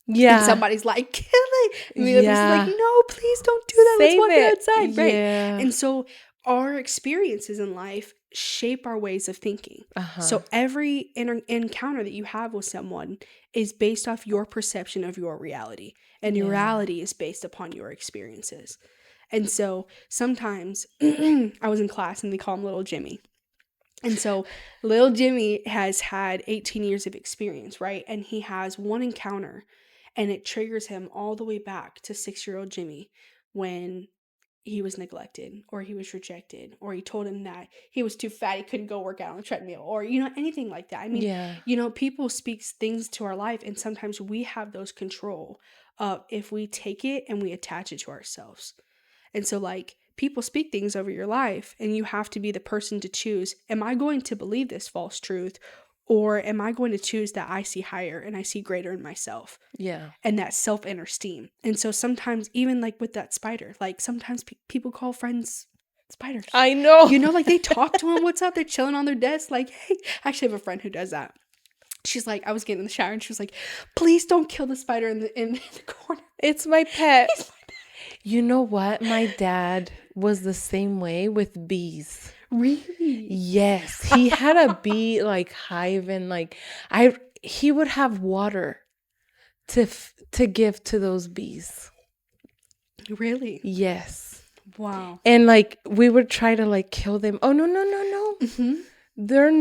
Speaker 2: Yeah.
Speaker 1: And somebody's like, kill it. And the other person's like,
Speaker 2: Yeah.
Speaker 1: no, please don't do that. Let's
Speaker 2: Save
Speaker 1: walk it
Speaker 2: it.
Speaker 1: outside. Right.
Speaker 2: Yeah.
Speaker 1: And so our experiences in life shape our ways of thinking.
Speaker 2: Uh-huh.
Speaker 1: So every encounter that you have with someone is based off your perception of your reality. And your
Speaker 2: Yeah.
Speaker 1: reality is based upon your experiences. And so sometimes I was in class and they call him Little Jimmy. And so Little Jimmy has had 18 years of experience, right? And he has one encounter and it triggers him all the way back to 6-year-old Jimmy when he was neglected or he was rejected or he told him that he was too fat, he couldn't go work out on the treadmill or, you know, anything like that. I mean,
Speaker 2: Yeah.
Speaker 1: you know, people speak things to our life and sometimes we have those control if we take it and we attach it to ourselves. And so like people speak things over your life and you have to be the person to choose, am I going to believe this false truth or am I going to choose that I see higher and I see greater in myself?
Speaker 2: Yeah.
Speaker 1: And that self-inner esteem. And so sometimes even like with that spider, like sometimes people call friends spiders.
Speaker 2: I know.
Speaker 1: You know, like they talk to them, what's up? They're chilling on their desk like, hey, I actually have a friend who does that. She's like, I was getting in the shower and she was like, please don't kill the spider in the corner.
Speaker 2: It's my pet. You know what? My dad was the same way with bees.
Speaker 1: Really?
Speaker 2: Yes. He had a bee like hive and like he would have water to give to those bees.
Speaker 1: Really?
Speaker 2: Yes.
Speaker 1: Wow.
Speaker 2: And like we would try to like kill them. Oh no.
Speaker 1: Mm-hmm.
Speaker 2: You're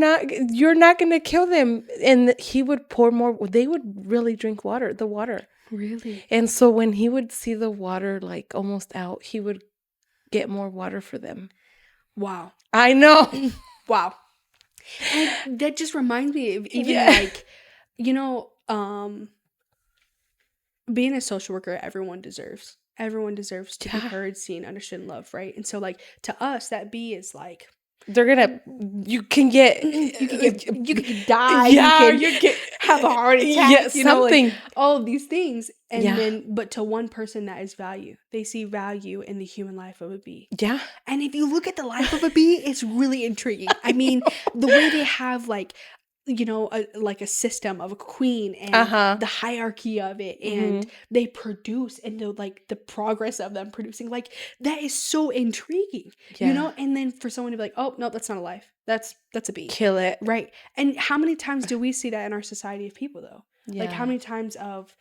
Speaker 2: not going to kill them. And he would pour more. They would really drink the water.
Speaker 1: Really?
Speaker 2: And so when he would see the water like almost out, he would get more water for them.
Speaker 1: Wow.
Speaker 2: I know.
Speaker 1: Wow. And that just reminds me of even like, you know, being a social worker, everyone deserves to be heard, seen, understood, and loved, right? And so like to us, that bee is like
Speaker 2: you can get
Speaker 1: die,
Speaker 2: yeah,
Speaker 1: you can have a heart attack,
Speaker 2: yeah,
Speaker 1: you know,
Speaker 2: something.
Speaker 1: like all of these things. And
Speaker 2: Yeah.
Speaker 1: then, but to one person that is value, they see value in the human life of a bee.
Speaker 2: Yeah.
Speaker 1: And if you look at the life of a bee, it's really intriguing. I mean, the way they have like, you know, a system of a queen and the hierarchy of it, and they produce, and the progress of them producing, like that is so intriguing, you know. And then for someone to be like, oh no, that's not a life, that's a bee,
Speaker 2: Kill it,
Speaker 1: right? And how many times do we see that in our society of people though?
Speaker 2: Yeah.
Speaker 1: Like how many times of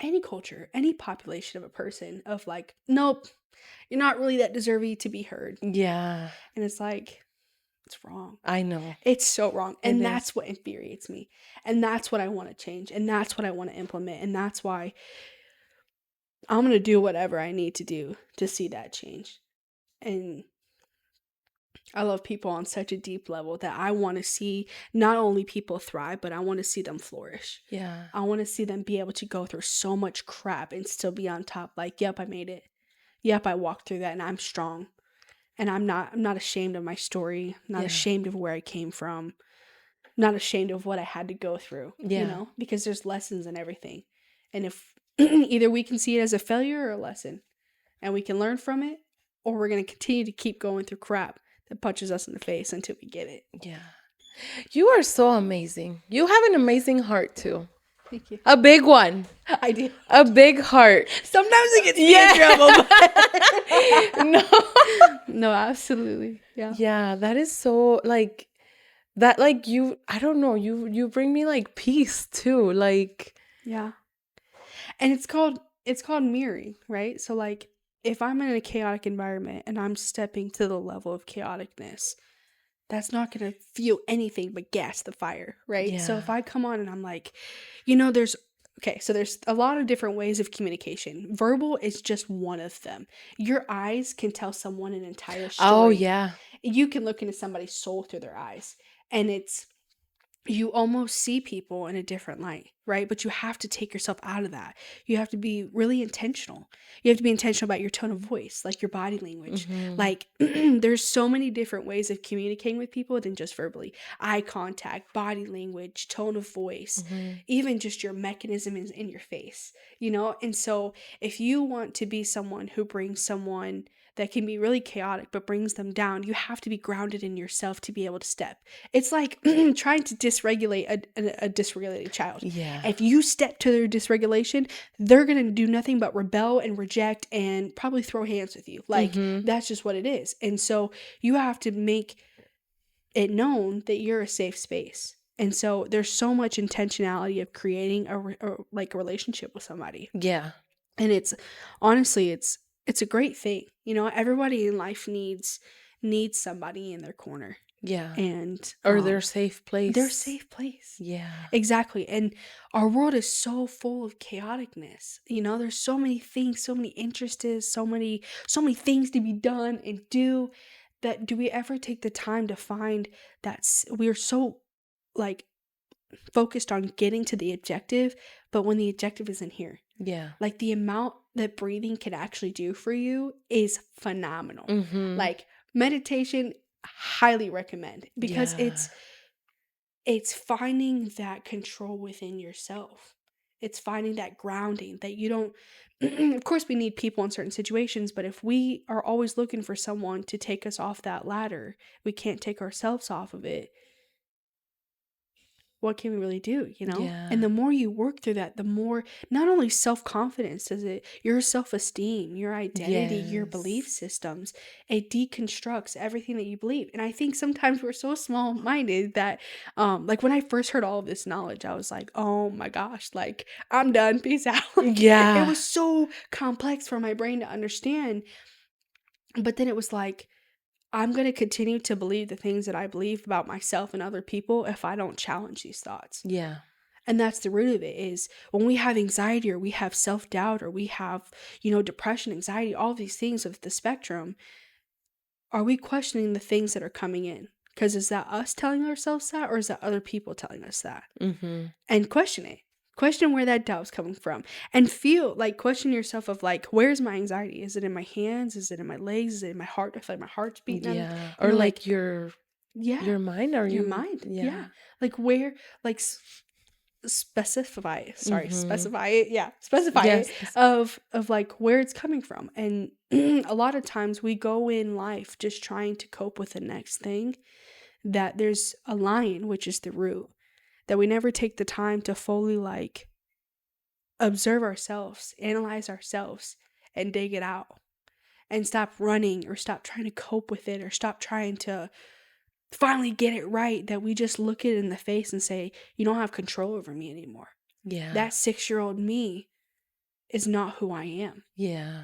Speaker 1: any culture, any population of a person of like, nope, you're not really that deserving to be heard.
Speaker 2: Yeah.
Speaker 1: And it's like, It's wrong.
Speaker 2: I know.
Speaker 1: It's so wrong. And
Speaker 2: It
Speaker 1: that's
Speaker 2: is.
Speaker 1: what infuriates me. And that's what I want to change. And that's what I want to implement. And that's why I'm going to do whatever I need to do to see that change. And I love people on such a deep level that I want to see not only people thrive, but I want to see them flourish.
Speaker 2: Yeah.
Speaker 1: I want to see them be able to go through so much crap and still be on top. Like, yep, I made it. Yep, I walked through that and I'm strong. And I'm not ashamed of my story. I'm not ashamed of where I came from. I'm not ashamed of what I had to go through.
Speaker 2: Yeah.
Speaker 1: You know, because there's lessons in everything. And if either we can see it as a failure or a lesson and we can learn from it, or we're going to continue to keep going through crap that punches us in the face until we get it.
Speaker 2: Yeah. You are so amazing. You have an amazing heart too.
Speaker 1: Thank you.
Speaker 2: A big one.
Speaker 1: I do.
Speaker 2: A big heart.
Speaker 1: Sometimes it gets me in trouble.
Speaker 2: No.
Speaker 1: No, absolutely. Yeah.
Speaker 2: Yeah, that is so like that like you I don't know, you bring me like peace too. Like
Speaker 1: Yeah. And it's called mirroring, right? So like if I'm in a chaotic environment and I'm stepping to the level of chaoticness, that's not going to feel anything but gas the fire, right? So if
Speaker 2: Yeah.
Speaker 1: I come on and I'm like, there's a lot of different ways of communication. Verbal is just one of them. Your eyes can tell someone an entire story.
Speaker 2: Oh yeah.
Speaker 1: You can look into somebody's soul through their eyes, and you almost see people in a different light, right? But you have to take yourself out of that. You have to be really intentional. You have to be intentional about your tone of voice, like your body language.
Speaker 2: Mhm.
Speaker 1: Like there's so many different ways of communicating with people than just verbally. Eye contact, body language, tone of voice,
Speaker 2: Mhm.
Speaker 1: even just your mechanism is in your face, And so if you want to be someone who brings someone that can be really chaotic but brings them down, you have to be grounded in yourself to be able to step. It's like trying to dysregulate a dysregulated child.
Speaker 2: Yeah.
Speaker 1: If you step to their dysregulation, they're going to do nothing but rebel and reject and probably throw hands with you. Like, that's just what it is. And so you have to make it known that you're a safe space. And so there's so much intentionality of creating a relationship with somebody.
Speaker 2: Yeah.
Speaker 1: And it's honestly, it's a great thing. Everybody in life needs somebody in their corner.
Speaker 2: Yeah.
Speaker 1: And
Speaker 2: Or their safe place.
Speaker 1: their safe place.
Speaker 2: Yeah.
Speaker 1: Exactly. And our world is so full of chaoticness. There's so many things, so many interests, so many things to be done and do, that do we ever take the time to find that we're so like focused on getting to the objective, but when the objective isn't here.
Speaker 2: Yeah.
Speaker 1: Like the amount that breathing can actually do for you is phenomenal.
Speaker 2: Mhm.
Speaker 1: Like meditation, highly recommend, because
Speaker 2: Yeah.
Speaker 1: it's finding that control within yourself. It's finding that grounding that you don't of course we need people in certain situations, but if we are always looking for someone to take us off that ladder, we can't take ourselves off of it. What can we really do,
Speaker 2: Yeah.
Speaker 1: And the more you work through that, the more not only self-confidence does it, your self-esteem, your identity, your belief
Speaker 2: Yes.
Speaker 1: systems, it deconstructs everything that you believe. And I think sometimes we're so small-minded that like when I first heard all of this knowledge, I was like, oh my gosh, like I'm done, peace out. It
Speaker 2: Yeah.
Speaker 1: was so complex for my brain to understand. But then it was like, I'm going to continue to believe the things that I believe about myself and other people if I don't challenge these thoughts.
Speaker 2: Yeah.
Speaker 1: And that's the root of it, is when we have anxiety or we have self-doubt or we have, depression, anxiety, all these things of the spectrum, are we questioning the things that are coming in? Because is that us telling ourselves that, or is that other people telling us that?
Speaker 2: Mhm.
Speaker 1: And question it. Question where that doubt's coming from, and question yourself of like, where's my anxiety? Is it in my hands? Is it in my legs? Is it in my heart? I feel like my heart's beating.
Speaker 2: Yeah. Or like your mind, or
Speaker 1: your
Speaker 2: you
Speaker 1: mind.
Speaker 2: Yeah.
Speaker 1: Yeah. Like where, like specify it. Sorry,
Speaker 2: Mhm.
Speaker 1: specify it. Yeah. Specify
Speaker 2: Yes.
Speaker 1: it of like where it's coming from. And a lot of times we go in life just trying to cope with the next thing, that there's a lion, which is the root, that we never take the time to fully like observe ourselves, analyze ourselves, and dig it out, and stop running or stop trying to cope with it or stop trying to finally get it right, that we just look it in the face and say, you don't have control over me anymore.
Speaker 2: Yeah.
Speaker 1: That 6-year-old me is not who I am.
Speaker 2: Yeah.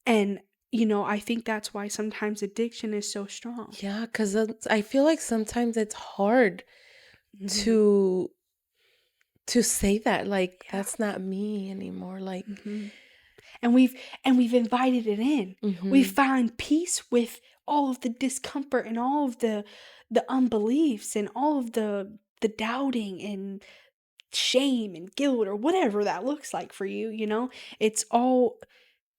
Speaker 1: And I think that's why sometimes addiction is so strong.
Speaker 2: Yeah, because I feel like sometimes it's hard
Speaker 1: Mhm.
Speaker 2: to say that, like,
Speaker 1: Yeah.
Speaker 2: that's not me anymore. Like,
Speaker 1: Mhm. And we've invited it in. We
Speaker 2: mhm.
Speaker 1: find peace with all of the discomfort and all of the unbeliefs and all of the doubting and shame and guilt or whatever that looks like for you, it's all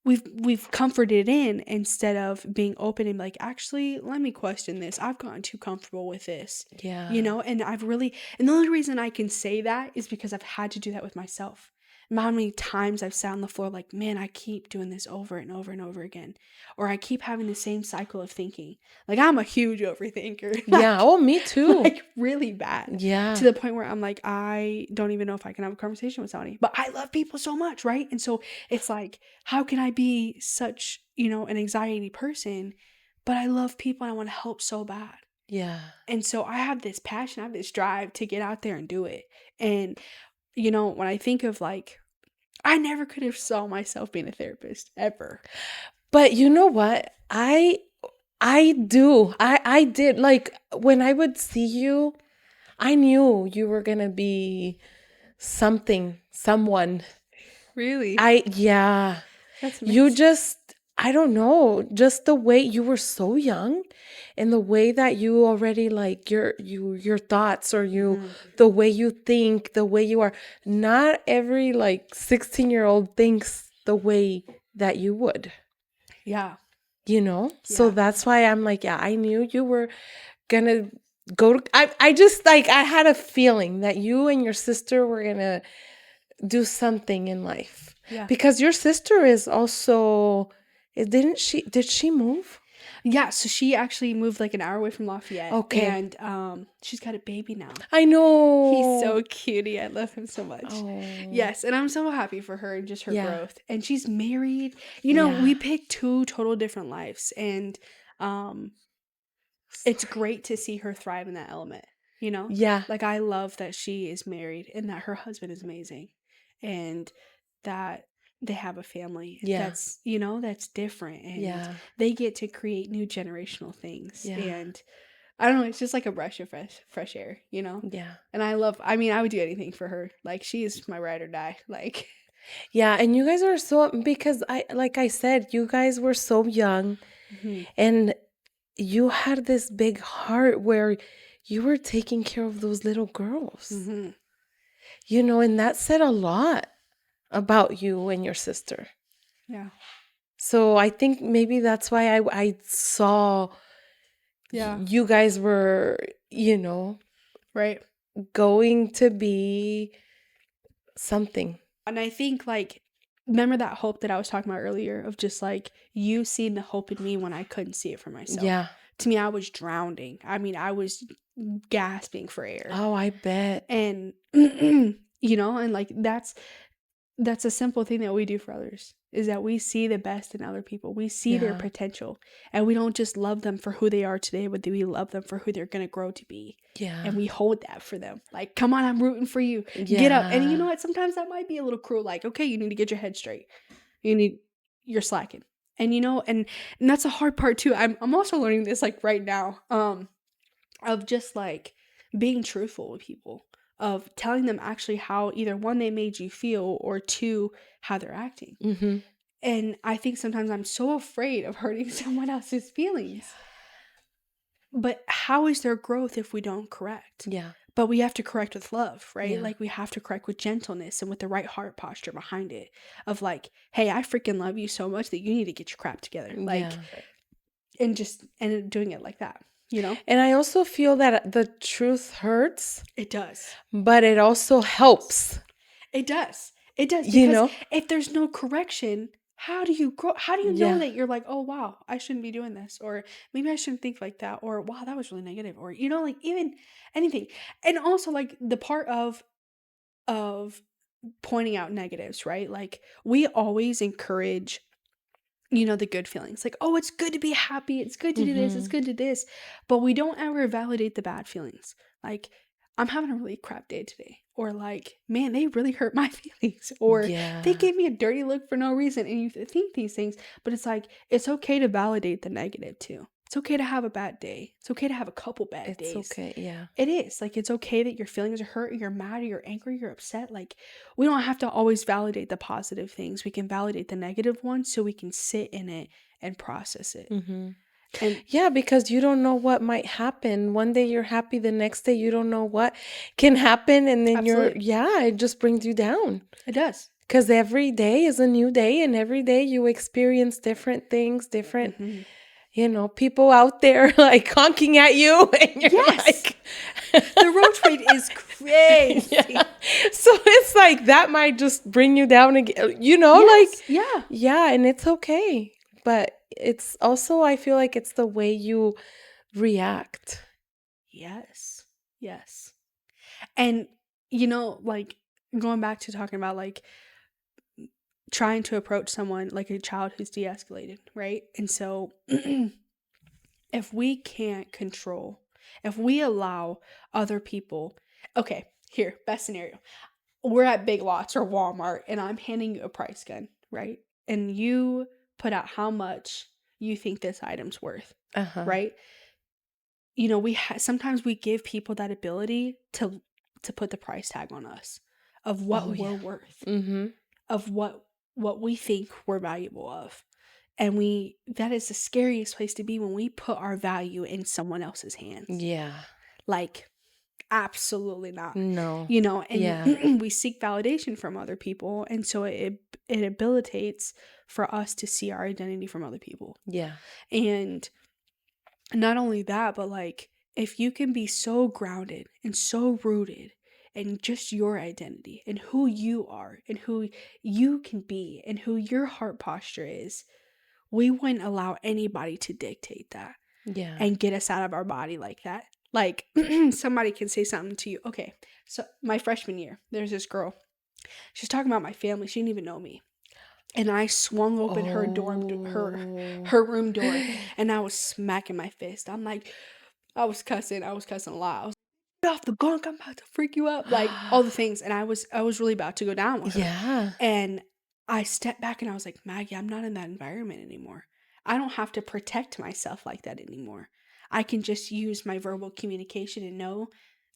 Speaker 1: we've comforted in instead of being open and like, actually, let me question this. I've gotten too comfortable with this.
Speaker 2: Yeah.
Speaker 1: And and the only reason I can say that is because I've had to do that with myself. How many times I've sat on the floor like, man, I keep doing this over and over and over again. Or I keep having the same cycle of thinking. Like, I'm a huge overthinker.
Speaker 2: Yeah. Oh, me too.
Speaker 1: Like, really bad.
Speaker 2: Yeah.
Speaker 1: To the point where I'm like, I don't even know if I can have a conversation with somebody. But I love people so much, right? And so it's like, how can I be such, an anxiety person, but I love people and I want to help so bad.
Speaker 2: Yeah.
Speaker 1: And so I have this passion, I have this drive to get out there and do it. And, when I think of like, I never could have saw myself being a therapist ever.
Speaker 2: But you know what? I do. I did. Like, when I would see you, I knew you were gonna be someone.
Speaker 1: Really?
Speaker 2: Yeah.
Speaker 1: That's
Speaker 2: You
Speaker 1: amazing.
Speaker 2: just, I don't know, just the way you were so young and the way that you already like your thoughts or the way you think, the way you are. Not every like 16-year-old thinks the way that you would,
Speaker 1: Yeah.
Speaker 2: So
Speaker 1: Yeah.
Speaker 2: that's why I'm like, yeah, I knew you were gonna go to, I just like, I had a feeling that you and your sister were gonna do something in life.
Speaker 1: Yeah.
Speaker 2: Because your sister is also, did she move?
Speaker 1: Yeah, so she actually moved like an hour away from Lafayette.
Speaker 2: Okay.
Speaker 1: And she's got a baby now.
Speaker 2: I know.
Speaker 1: He's so cutie. I love him so much.
Speaker 2: Oh.
Speaker 1: Yes, and I'm so happy for her and just her
Speaker 2: Yeah.
Speaker 1: growth. And she's married.
Speaker 2: Yeah.
Speaker 1: We picked two total different lives, and it's great to see her thrive in that element.
Speaker 2: Yeah.
Speaker 1: Like, I love that she is married and that her husband is amazing, and that they have a family.
Speaker 2: Yeah.
Speaker 1: That's that's different, and
Speaker 2: Yeah.
Speaker 1: they get to create new generational things.
Speaker 2: Yeah.
Speaker 1: And I don't know, it's just like a breath of fresh air,
Speaker 2: Yeah.
Speaker 1: And I would do anything for her. Like, she is my ride or die. Like,
Speaker 2: Yeah. And you guys are so, because like I said, you guys were so young and you had this big heart where you were taking care of those little girls, and that said a lot about you and your sister.
Speaker 1: yeah.
Speaker 2: So I think maybe that's why I saw you guys were,
Speaker 1: Right.
Speaker 2: going to be something.
Speaker 1: And I think, like, remember that hope that I was talking about earlier of just like you seeing the hope in me when I couldn't see it for myself.
Speaker 2: Yeah.
Speaker 1: To me, I was drowning. I mean, I was gasping for air.
Speaker 2: Oh, I bet.
Speaker 1: And and like that's a simple thing that we do for others, is that we see the best in other people. We see their
Speaker 2: Yeah.
Speaker 1: potential, and we don't just love them for who they are today, but we love them for who they're going to grow to be.
Speaker 2: Yeah.
Speaker 1: And we hold that for them. Like, come on, I'm rooting for you. Get up. And you
Speaker 2: Yeah.
Speaker 1: know what? Sometimes that might be a little cruel. Like, okay, you need to get your head straight. You're slacking. And and that's a hard part too. I'm also learning this like right now. Of just like being truthful with people, of telling them actually how either one, they made you feel, or two, how they're acting.
Speaker 2: Mm-hmm.
Speaker 1: And I think sometimes I'm so afraid of hurting someone else's feelings. But how is there growth if we don't correct?
Speaker 2: Yeah.
Speaker 1: But we have to correct with love, right?
Speaker 2: Yeah.
Speaker 1: Like, we have to correct with gentleness and with the right heart posture behind it, of like, hey, I freaking love you so much that you need to get your crap together. Like,
Speaker 2: Yeah.
Speaker 1: and doing it like that,
Speaker 2: And I also feel that the truth hurts,
Speaker 1: It does.
Speaker 2: but it also helps.
Speaker 1: It does. It does.
Speaker 2: You
Speaker 1: Because
Speaker 2: know?
Speaker 1: if there's no correction, how do you grow? How do you know
Speaker 2: Yeah.
Speaker 1: that you're like, oh, wow, I shouldn't be doing this? Or maybe I shouldn't think like that. Or, wow, that was really negative. Or, like, even anything. And also, like, the part of pointing out negatives, right? Like, we always encourage, the good feelings. Like, oh, it's good to be happy. It's good to do this. It's
Speaker 2: Mhm.
Speaker 1: good to do this. But we don't ever validate the bad feelings. Like, I'm having a really crap day today. or like, man, they really hurt my feelings, or they gave me a dirty look for no reason. And you think these things, but it's like, it's okay to validate the negative too. It's okay to have a bad day. It's okay to have a couple bad days.
Speaker 2: It's okay, yeah.
Speaker 1: It is. Like, it's okay that your feelings are hurt, or you're mad, or you're angry, you're upset. Like, we don't have to always validate the positive things. We can validate the negative ones so we can sit in it and process it.
Speaker 2: Mm-hmm.
Speaker 1: And
Speaker 2: yeah, because you don't know what might happen. One day you're happy, the next day you don't know what can happen. And then it just brings you down.
Speaker 1: It does.
Speaker 2: Because every day is a new day, and every day you experience different things, different... Mm-hmm. People out there like honking at you, and you're like,
Speaker 1: the road rage is crazy.
Speaker 2: Yeah. So it's like that might just bring you down again, yeah, and it's okay. But it's also, I feel like it's the way you react.
Speaker 1: Yes. And like going back to talking about like trying to approach someone like a child who's de-escalated, right? And so if we can't control, if we allow other people, okay, here, best scenario. We're at Big Lots or Walmart, and I'm handing you a price gun, right? And you put out how much you think this item's worth, right? Sometimes we give people that ability to put the price tag on us of what we're worth, of what we think we're valuable of. And that is the scariest place to be, when we put our value in someone else's hands.
Speaker 2: Yeah.
Speaker 1: Like, absolutely not.
Speaker 2: No.
Speaker 1: And we seek validation from other people. And so it habilitates for us to see our identity from other people.
Speaker 2: Yeah.
Speaker 1: And not only that, but like, if you can be so grounded and so rooted and just your identity and who you are and who you can be and who your heart posture is, we wouldn't allow anybody to dictate that.
Speaker 2: Yeah.
Speaker 1: And get us out of our body like that. Like, somebody can say something to you. Okay, so my freshman year, there's this girl. She's talking about my family. She didn't even know me. And I swung open her room door, and I was smacking my fist. I'm like, I was cussing a lot. I was off the gunk, I'm about to freak you up, like all the things. And I was really about to go down with her.
Speaker 2: Yeah.
Speaker 1: And I stepped back and I was like, Maggie, I'm not in that environment anymore. I don't have to protect myself like that anymore. I can just use my verbal communication and know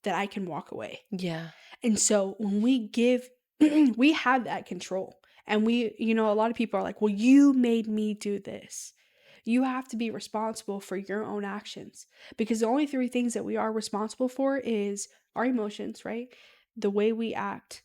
Speaker 1: that I can walk away.
Speaker 2: Yeah.
Speaker 1: And so when we we have that control. And a lot of people are like, well, you made me do this. You have to be responsible for your own actions, because the only three things that we are responsible for is our emotions, right? The way we act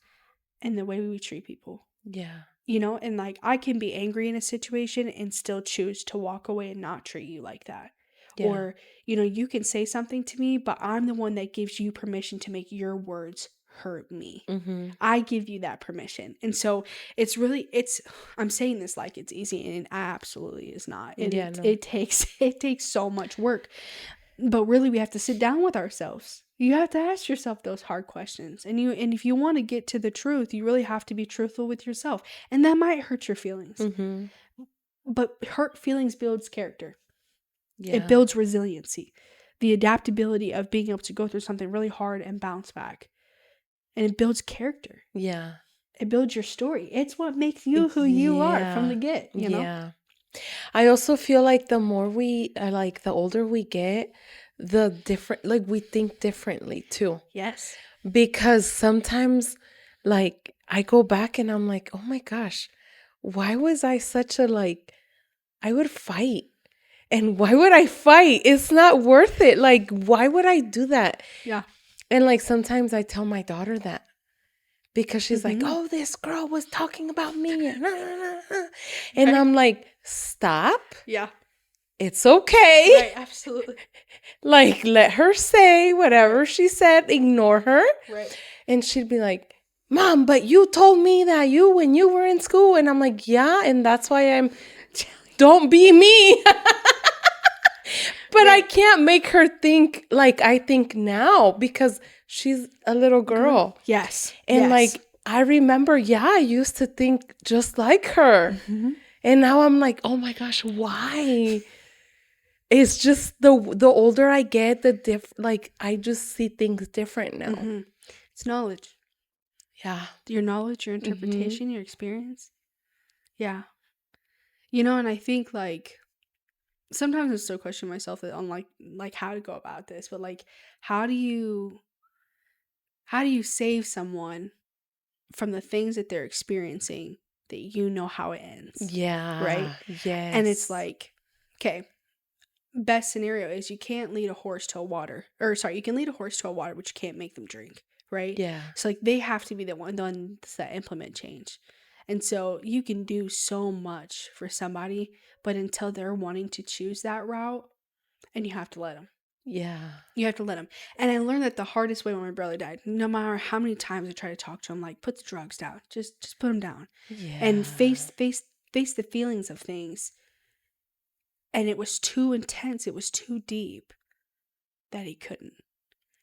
Speaker 1: and the way we treat people.
Speaker 2: Yeah.
Speaker 1: And like, I can be angry in a situation and still choose to walk away and not treat you like that. Yeah. Or, you can say something to me, but I'm the one that gives you permission to make your words hurt me. Mm-hmm. I give you that permission. And so I'm saying this like it's easy, and it absolutely is not. It takes so much work. But really, we have to sit down with ourselves. You have to ask yourself those hard questions. And if you want to get to the truth, you really have to be truthful with yourself. And that might hurt your feelings. Mm-hmm. But hurt feelings builds character. Yeah. It builds resiliency. The adaptability of being able to go through something really hard and bounce back. And it builds character. Yeah. It builds your story. It's what makes you who you are from the get, you know? Yeah.
Speaker 2: I also feel like the more the older we get, the different, like, we think differently too. Yes. Because sometimes, like, I go back and I'm like, oh my gosh, why was I such a, I would fight. And why would I fight? It's not worth it. Like, why would I do that? Yeah. And like, sometimes I tell my daughter that, because she's like, oh, this girl was talking about me. And right. I'm like, stop. Yeah. It's okay.
Speaker 1: Right, absolutely.
Speaker 2: Like, let her say whatever she said. Ignore her. Right. And she'd be like, Mom, but you told me that when you were in school. And I'm like, yeah, and that's why don't be me. But I can't make her think like I think now, because she's a little girl.
Speaker 1: Yes.
Speaker 2: And like, I remember, I used to think just like her. Mm-hmm. And now I'm like, oh my gosh, why? It's just the older I get, I just see things different now. Mm-hmm.
Speaker 1: It's knowledge.
Speaker 2: Yeah.
Speaker 1: Your knowledge, your interpretation, your experience. Yeah. And I think like sometimes I still question myself on like how to go about this, but like how do you save someone from the things that they're experiencing that you know how it ends, right?
Speaker 2: Yeah. Yes.
Speaker 1: And it's like, okay, best scenario is you can't lead a horse to a water, or sorry, you can lead a horse to a water, but you can't make them drink, right?
Speaker 2: Yeah.
Speaker 1: So like they have to be the ones that implement change. And so you can do so much for somebody, but until they're wanting to choose that route, and you have to let them.
Speaker 2: Yeah.
Speaker 1: You have to let them. And I learned that the hardest way when my brother died. No matter how many times I try to talk to him, like, put the drugs down. Just put them down.
Speaker 2: Yeah.
Speaker 1: And face the feelings of things. And it was too intense. It was too deep that he couldn't.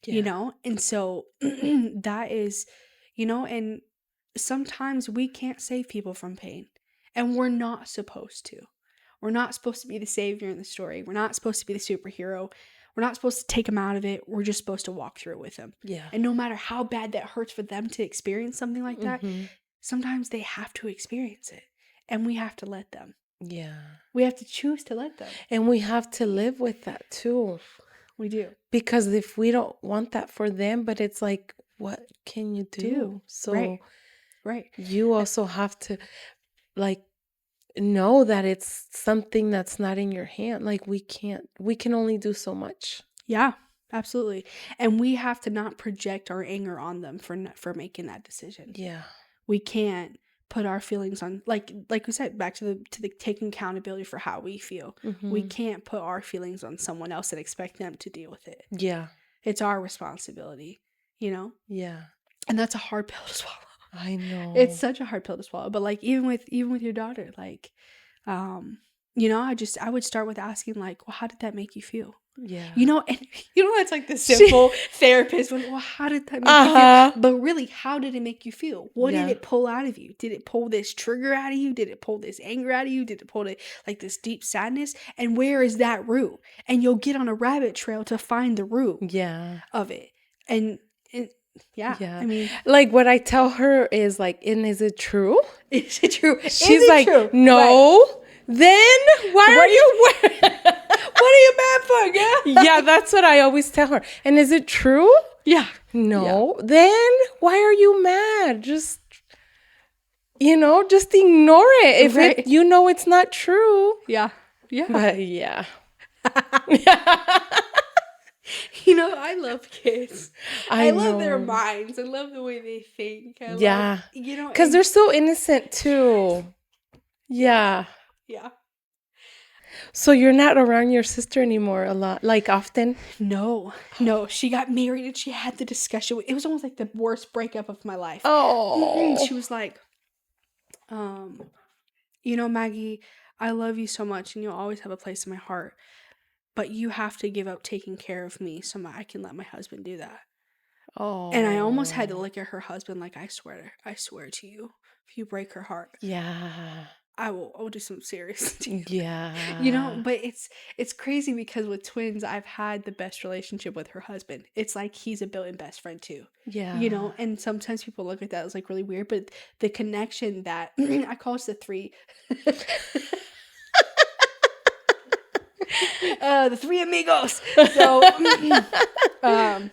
Speaker 2: Yeah.
Speaker 1: And so that is, and sometimes we can't save people from pain. And we're not supposed to. We're not supposed to be the savior in the story. We're not supposed to be the superhero. We're not supposed to take them out of it. We're just supposed to walk through it with them.
Speaker 2: Yeah.
Speaker 1: And no matter how bad that hurts for them to experience something like that,
Speaker 2: Mm-hmm.
Speaker 1: sometimes they have to experience it. And we have to let them.
Speaker 2: Yeah.
Speaker 1: We have to choose to let them.
Speaker 2: And we have to live with that too.
Speaker 1: We do.
Speaker 2: Because if we don't want that for them, but it's like, what can you do? So
Speaker 1: Right.
Speaker 2: you also have to like know that it's something that's not in your hand. Like we can only do so much.
Speaker 1: Yeah, absolutely. And we have to not project our anger on them for making that decision.
Speaker 2: Yeah.
Speaker 1: We can't put our feelings on, like we said, back to the taking accountability for how we feel.
Speaker 2: Mm-hmm.
Speaker 1: We can't put our feelings on someone else and expect them to deal with it.
Speaker 2: Yeah.
Speaker 1: It's our responsibility,
Speaker 2: Yeah.
Speaker 1: And that's a hard pill to swallow.
Speaker 2: I know.
Speaker 1: It's such a hard pill to swallow. But like even with your daughter, like, I would start with asking like, well, how did that make you feel?
Speaker 2: Yeah.
Speaker 1: And it's like the simple therapist one. Well, how did that make you feel? But really, how did it make you feel? What did it pull out of you? Did it pull this trigger out of you? Did it pull this anger out of you? Did it pull like this deep sadness? And where is that root? And you'll get on a rabbit trail to find the root of it. And yeah. I mean,
Speaker 2: like what I tell her is like, and is it true?
Speaker 1: Is it true?
Speaker 2: She's like, true? No. Right. Then why are you
Speaker 1: what are you mad for, girl?
Speaker 2: Yeah, that's what I always tell her. And is it true?
Speaker 1: Yeah.
Speaker 2: No. Yeah. Then why are you mad? Just just ignore it. If it's not true.
Speaker 1: Yeah. Yeah.
Speaker 2: But yeah.
Speaker 1: I love kids. I love their minds. I love the way they think.
Speaker 2: Because they're so innocent too. Yeah.
Speaker 1: Yeah.
Speaker 2: So you're not around your sister anymore a lot, like often?
Speaker 1: No. She got married and she had the discussion. It was almost like the worst breakup of my life.
Speaker 2: Oh.
Speaker 1: She was like, Maggie, I love you so much and you'll always have a place in my heart. But you have to give up taking care of me so I can let my husband do that.
Speaker 2: Oh.
Speaker 1: And I almost had to look at her husband like, I swear to you, if you break her heart, I will do something serious to you.
Speaker 2: Yeah.
Speaker 1: But it's crazy because with twins, I've had the best relationship with her husband. It's like he's a built-in best friend too.
Speaker 2: Yeah.
Speaker 1: And sometimes people look at that as like really weird, but the connection that I call it the three. The three amigos. So, but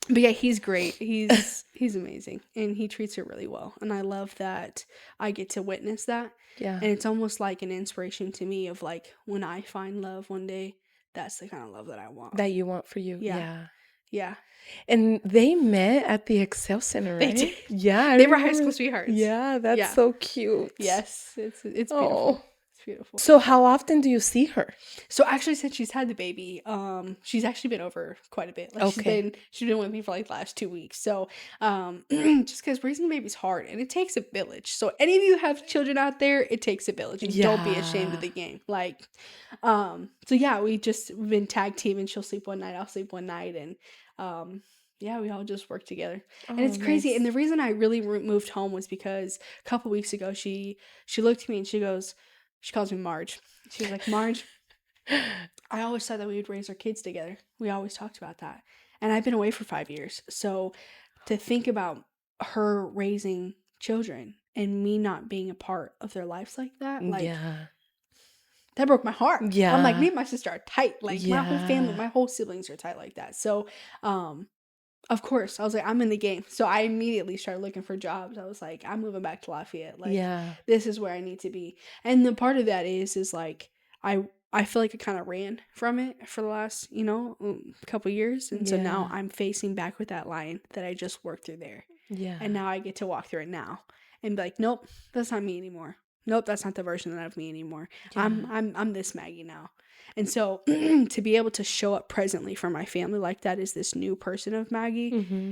Speaker 1: yeah, he's great. He's amazing, and he treats her really well. And I love that I get to witness that.
Speaker 2: Yeah,
Speaker 1: and it's almost like an inspiration to me of like when I find love one day, that's the kind of love that I want.
Speaker 2: That you want for you.
Speaker 1: Yeah.
Speaker 2: And they met at the Excel Center, right?
Speaker 1: They did.
Speaker 2: Yeah,
Speaker 1: they were high school sweethearts.
Speaker 2: Yeah, that's so cute.
Speaker 1: Yes, it's beautiful. Beautiful.
Speaker 2: So how often do you see her?
Speaker 1: So actually, since she's had the baby, she's actually been over quite a bit. Like she's been with me for like the last 2 weeks. So just because raising a baby is hard and it takes a village. So any of you have children out there, it takes a village. And don't be ashamed of the game. Like, so yeah, we've been tag team and she'll sleep one night, I'll sleep one night, and we all just work together. And it's crazy. Nice. And the reason I really moved home was because a couple weeks ago, she looked at me and she calls me Marge. She was like, Marge, I always thought that we would raise our kids together. We always talked about that. And I've been away for 5 years. So to think about her raising children and me not being a part of their lives like that. Like, that broke my heart.
Speaker 2: Yeah.
Speaker 1: I'm like, me and my sister are tight. Like, my whole family,
Speaker 2: Yeah.
Speaker 1: my whole siblings are tight like that. So, of course, I was like, I'm in the game. So I immediately started looking for jobs. I was like, I'm moving back to Lafayette. Like,
Speaker 2: Yeah.
Speaker 1: this is where I need to be. And the part of that is like, I feel like I kind of ran from it for the last, couple years. And so now
Speaker 2: Yeah.
Speaker 1: I'm facing back with that line that I just worked through there.
Speaker 2: Yeah.
Speaker 1: And now I get to walk through it now and be like, nope, that's not me anymore. Nope, that's not the version of me anymore.
Speaker 2: Yeah.
Speaker 1: I'm this Maggie now. And so to be able to show up presently for my family like that as this new person of Maggie
Speaker 2: Mm-hmm.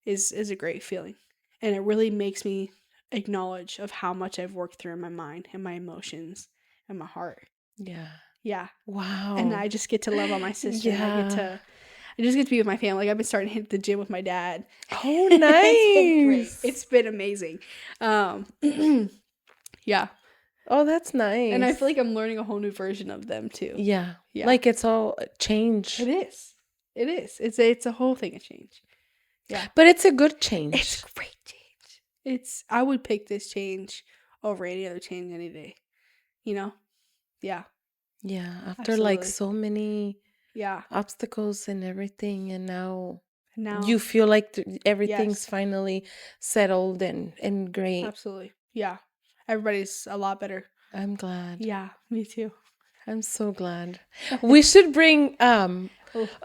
Speaker 1: is a great feeling. And it really makes me acknowledge of how much I've worked through in my mind and my emotions and my heart.
Speaker 2: Yeah.
Speaker 1: Yeah.
Speaker 2: Wow.
Speaker 1: And I just get to love on my sister.
Speaker 2: Yeah.
Speaker 1: And I just get to be with my family. Like, I've been starting to hit the gym with my dad.
Speaker 2: Oh, nice.
Speaker 1: It's been great. It's been amazing. Yeah.
Speaker 2: Oh, that's nice.
Speaker 1: And I feel like I'm learning a whole new version of them too.
Speaker 2: Yeah.
Speaker 1: Yeah.
Speaker 2: Like it's all change.
Speaker 1: It is. It is. It's a whole thing of change. Yeah.
Speaker 2: But it's a good change.
Speaker 1: It's a great change. I would pick this change over any other change any day. Yeah.
Speaker 2: Yeah. After like
Speaker 1: Absolutely.
Speaker 2: so many
Speaker 1: Yeah.
Speaker 2: obstacles and everything, and now
Speaker 1: Now
Speaker 2: you feel like everything's
Speaker 1: Yes.
Speaker 2: finally settled and great.
Speaker 1: Absolutely. Yeah. Everybody's a lot better.
Speaker 2: I'm glad.
Speaker 1: Yeah, me too.
Speaker 2: I'm so glad. We should bring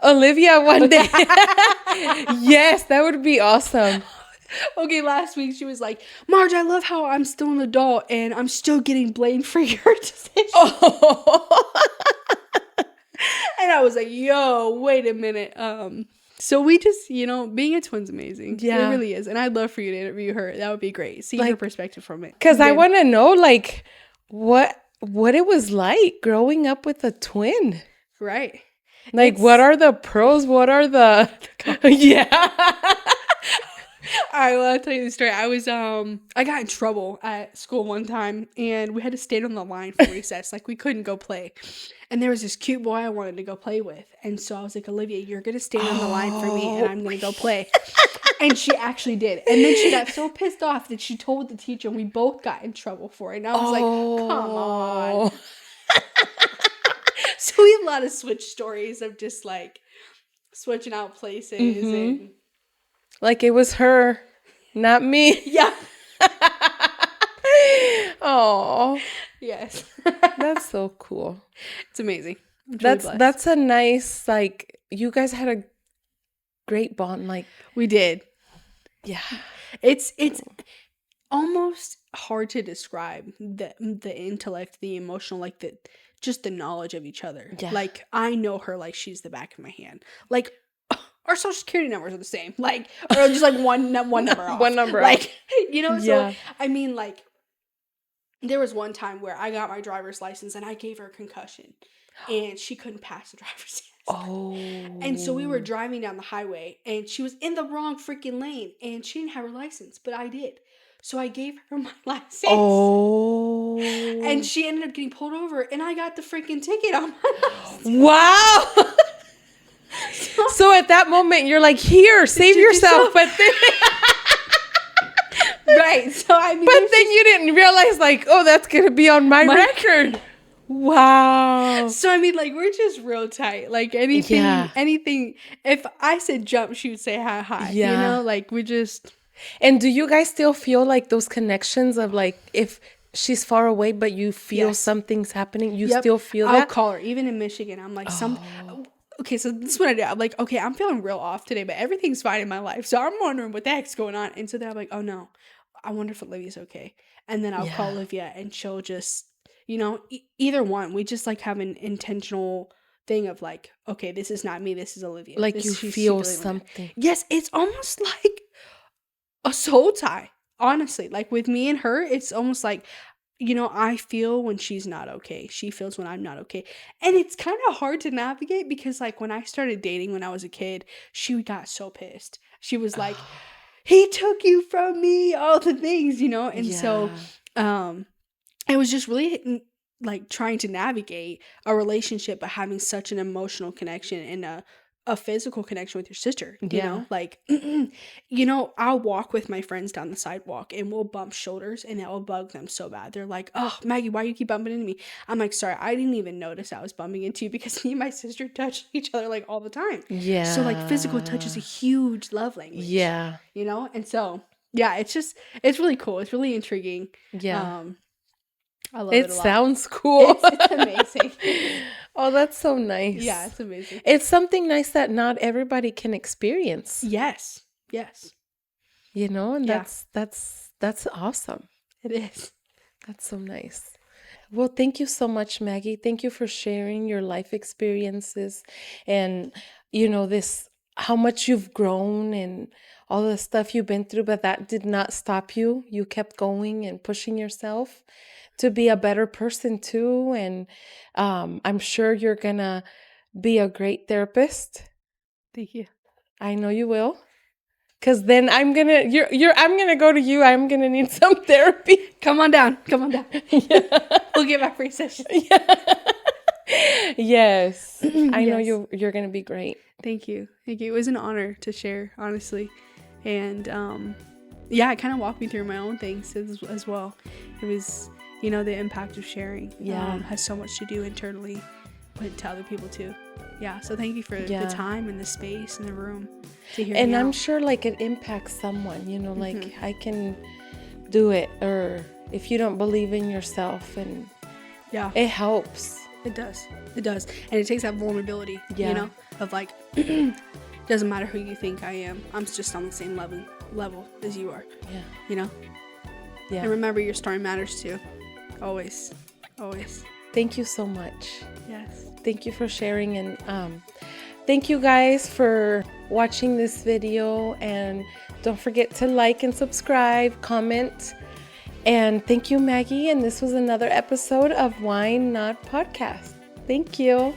Speaker 2: Olivia one day. Yes, that would be awesome.
Speaker 1: Okay, last week she was like, Marge, I love how I'm still an adult and I'm still getting blamed for your decision.
Speaker 2: Oh.
Speaker 1: And I was like, yo, wait a minute. So we just, being a twin's amazing.
Speaker 2: Yeah.
Speaker 1: It really is. And I'd love for you to interview her. That would be great. See her
Speaker 2: Like,
Speaker 1: perspective from it.
Speaker 2: Because I
Speaker 1: Then-
Speaker 2: want to know, like, what it was like growing up with a twin.
Speaker 1: Right.
Speaker 2: Like, what are the pros? What are the... Yeah.
Speaker 1: All right, well, I'll tell you the story. I was, I got in trouble at school one time, and we had to stand on the line for recess. Like, we couldn't go play. And there was this cute boy I wanted to go play with. And so I was like, Olivia, you're going to stand on the line for me, and I'm going to go play. And she actually did. And then she got so pissed off that she told the teacher, and we both got in trouble for it. And I was like, come on. So we have a lot of switch stories of just, like, switching out places.
Speaker 2: Mm-hmm.
Speaker 1: And
Speaker 2: Like, it was her, not me.
Speaker 1: yeah.
Speaker 2: Oh,
Speaker 1: Yes.
Speaker 2: that's so cool.
Speaker 1: It's amazing. I'm truly blessed.
Speaker 2: That's a nice, like, you guys had a great bond. Like,
Speaker 1: We did.
Speaker 2: yeah.
Speaker 1: It's almost hard to describe the intellect, the emotional, like just the knowledge of each other.
Speaker 2: Yeah.
Speaker 1: Like, I know her like she's the back of my hand. Like, our social security numbers are the same. Like, or just like one number off.
Speaker 2: One number
Speaker 1: like,
Speaker 2: off.
Speaker 1: So
Speaker 2: Yeah.
Speaker 1: I mean, like, there was one time where I got my driver's license and I gave her a concussion and she couldn't pass the driver's test.
Speaker 2: Oh.
Speaker 1: And so we were driving down the highway and she was in the wrong freaking lane and she didn't have her license, but I did. So I gave her my license.
Speaker 2: Oh.
Speaker 1: And she ended up getting pulled over and I got the freaking ticket on my license.
Speaker 2: Wow. So at that moment, you're like, here, save yourself. But then,
Speaker 1: Right. So I mean,
Speaker 2: but then you didn't realize, like, oh, that's going to be on my record. Wow.
Speaker 1: So I mean, like, we're just real tight. Like, anything. If I said jump, she would say hi.
Speaker 2: Yeah.
Speaker 1: Like, we just.
Speaker 2: And do you guys still feel like those connections of, like, if she's far away, but you feel
Speaker 1: Yes.
Speaker 2: something's happening, you
Speaker 1: Yep.
Speaker 2: still feel
Speaker 1: I'll
Speaker 2: that?
Speaker 1: call her, even in Michigan. I'm like, okay, so this is what I do. I'm like, okay, I'm feeling real off today, but everything's fine in my life. So I'm wondering what the heck's going on. And so then I'm like, oh no, I wonder if Olivia's okay. And then I'll call Olivia and she'll just, either one. We just like have an intentional thing of like, okay, this is not me. This is Olivia.
Speaker 2: Like you
Speaker 1: she's
Speaker 2: feel
Speaker 1: dealing with it.
Speaker 2: something.
Speaker 1: Yes, it's almost like a soul tie. Honestly, like with me and her, it's almost like, I feel when she's not okay. She feels when I'm not okay. And it's kind of hard to navigate because, like, when I started dating when I was a kid, she got so pissed. She was like, he took you from me, all the things, And so it was just really, like, trying to navigate a relationship but having such an emotional connection and a physical connection with your sister, you
Speaker 2: Yeah.
Speaker 1: know, like, I'll walk with my friends down the sidewalk and we'll bump shoulders and that will bug them so bad. They're like, oh, Maggie, why you keep bumping into me? I'm like, sorry, I didn't even notice I was bumping into you because me and my sister touch each other like all the time.
Speaker 2: Yeah.
Speaker 1: So like physical touch is a huge love language.
Speaker 2: Yeah.
Speaker 1: And so, yeah, it's really cool. It's really intriguing.
Speaker 2: Yeah.
Speaker 1: I love
Speaker 2: It
Speaker 1: it a lot.
Speaker 2: sounds cool.
Speaker 1: It's amazing.
Speaker 2: Oh, that's so nice.
Speaker 1: Yeah, it's amazing.
Speaker 2: It's something nice that not everybody can experience.
Speaker 1: Yes.
Speaker 2: And
Speaker 1: Yeah.
Speaker 2: that's awesome.
Speaker 1: It is.
Speaker 2: That's so nice. Well, thank you so much, Maggie. Thank you for sharing your life experiences and this how much you've grown and all the stuff you've been through, but that did not stop you. You kept going and pushing yourself to be a better person too. And I'm sure you're gonna be a great therapist.
Speaker 1: Thank you.
Speaker 2: I know you will. Cause then I'm gonna go to you. I'm gonna need some therapy.
Speaker 1: Come on down.
Speaker 2: Yeah.
Speaker 1: We'll get back free session.
Speaker 2: Yes. I know
Speaker 1: Yes.
Speaker 2: you're gonna be great.
Speaker 1: Thank you. It was an honor to share, honestly. And it kind of walked me through my own things as well. It was, the impact of sharing has so much to do internally, but to other people too. Yeah. So thank you for the time and the space and the room to hear me
Speaker 2: And I'm
Speaker 1: out.
Speaker 2: sure like it impacts someone, like I can do it, or if you don't believe in yourself, and
Speaker 1: Yeah.
Speaker 2: it helps.
Speaker 1: It does. And it takes that vulnerability,
Speaker 2: Yeah.
Speaker 1: of like, doesn't matter who you think I am. I'm just on the same level as you are,
Speaker 2: Yeah. Yeah.
Speaker 1: And remember, your story matters too. Always.
Speaker 2: Thank you so much.
Speaker 1: Yes.
Speaker 2: Thank you for sharing, and thank you guys for watching this video, and don't forget to like and subscribe, comment, and thank you, Maggie, and this was another episode of Why Not Podcast. Thank you.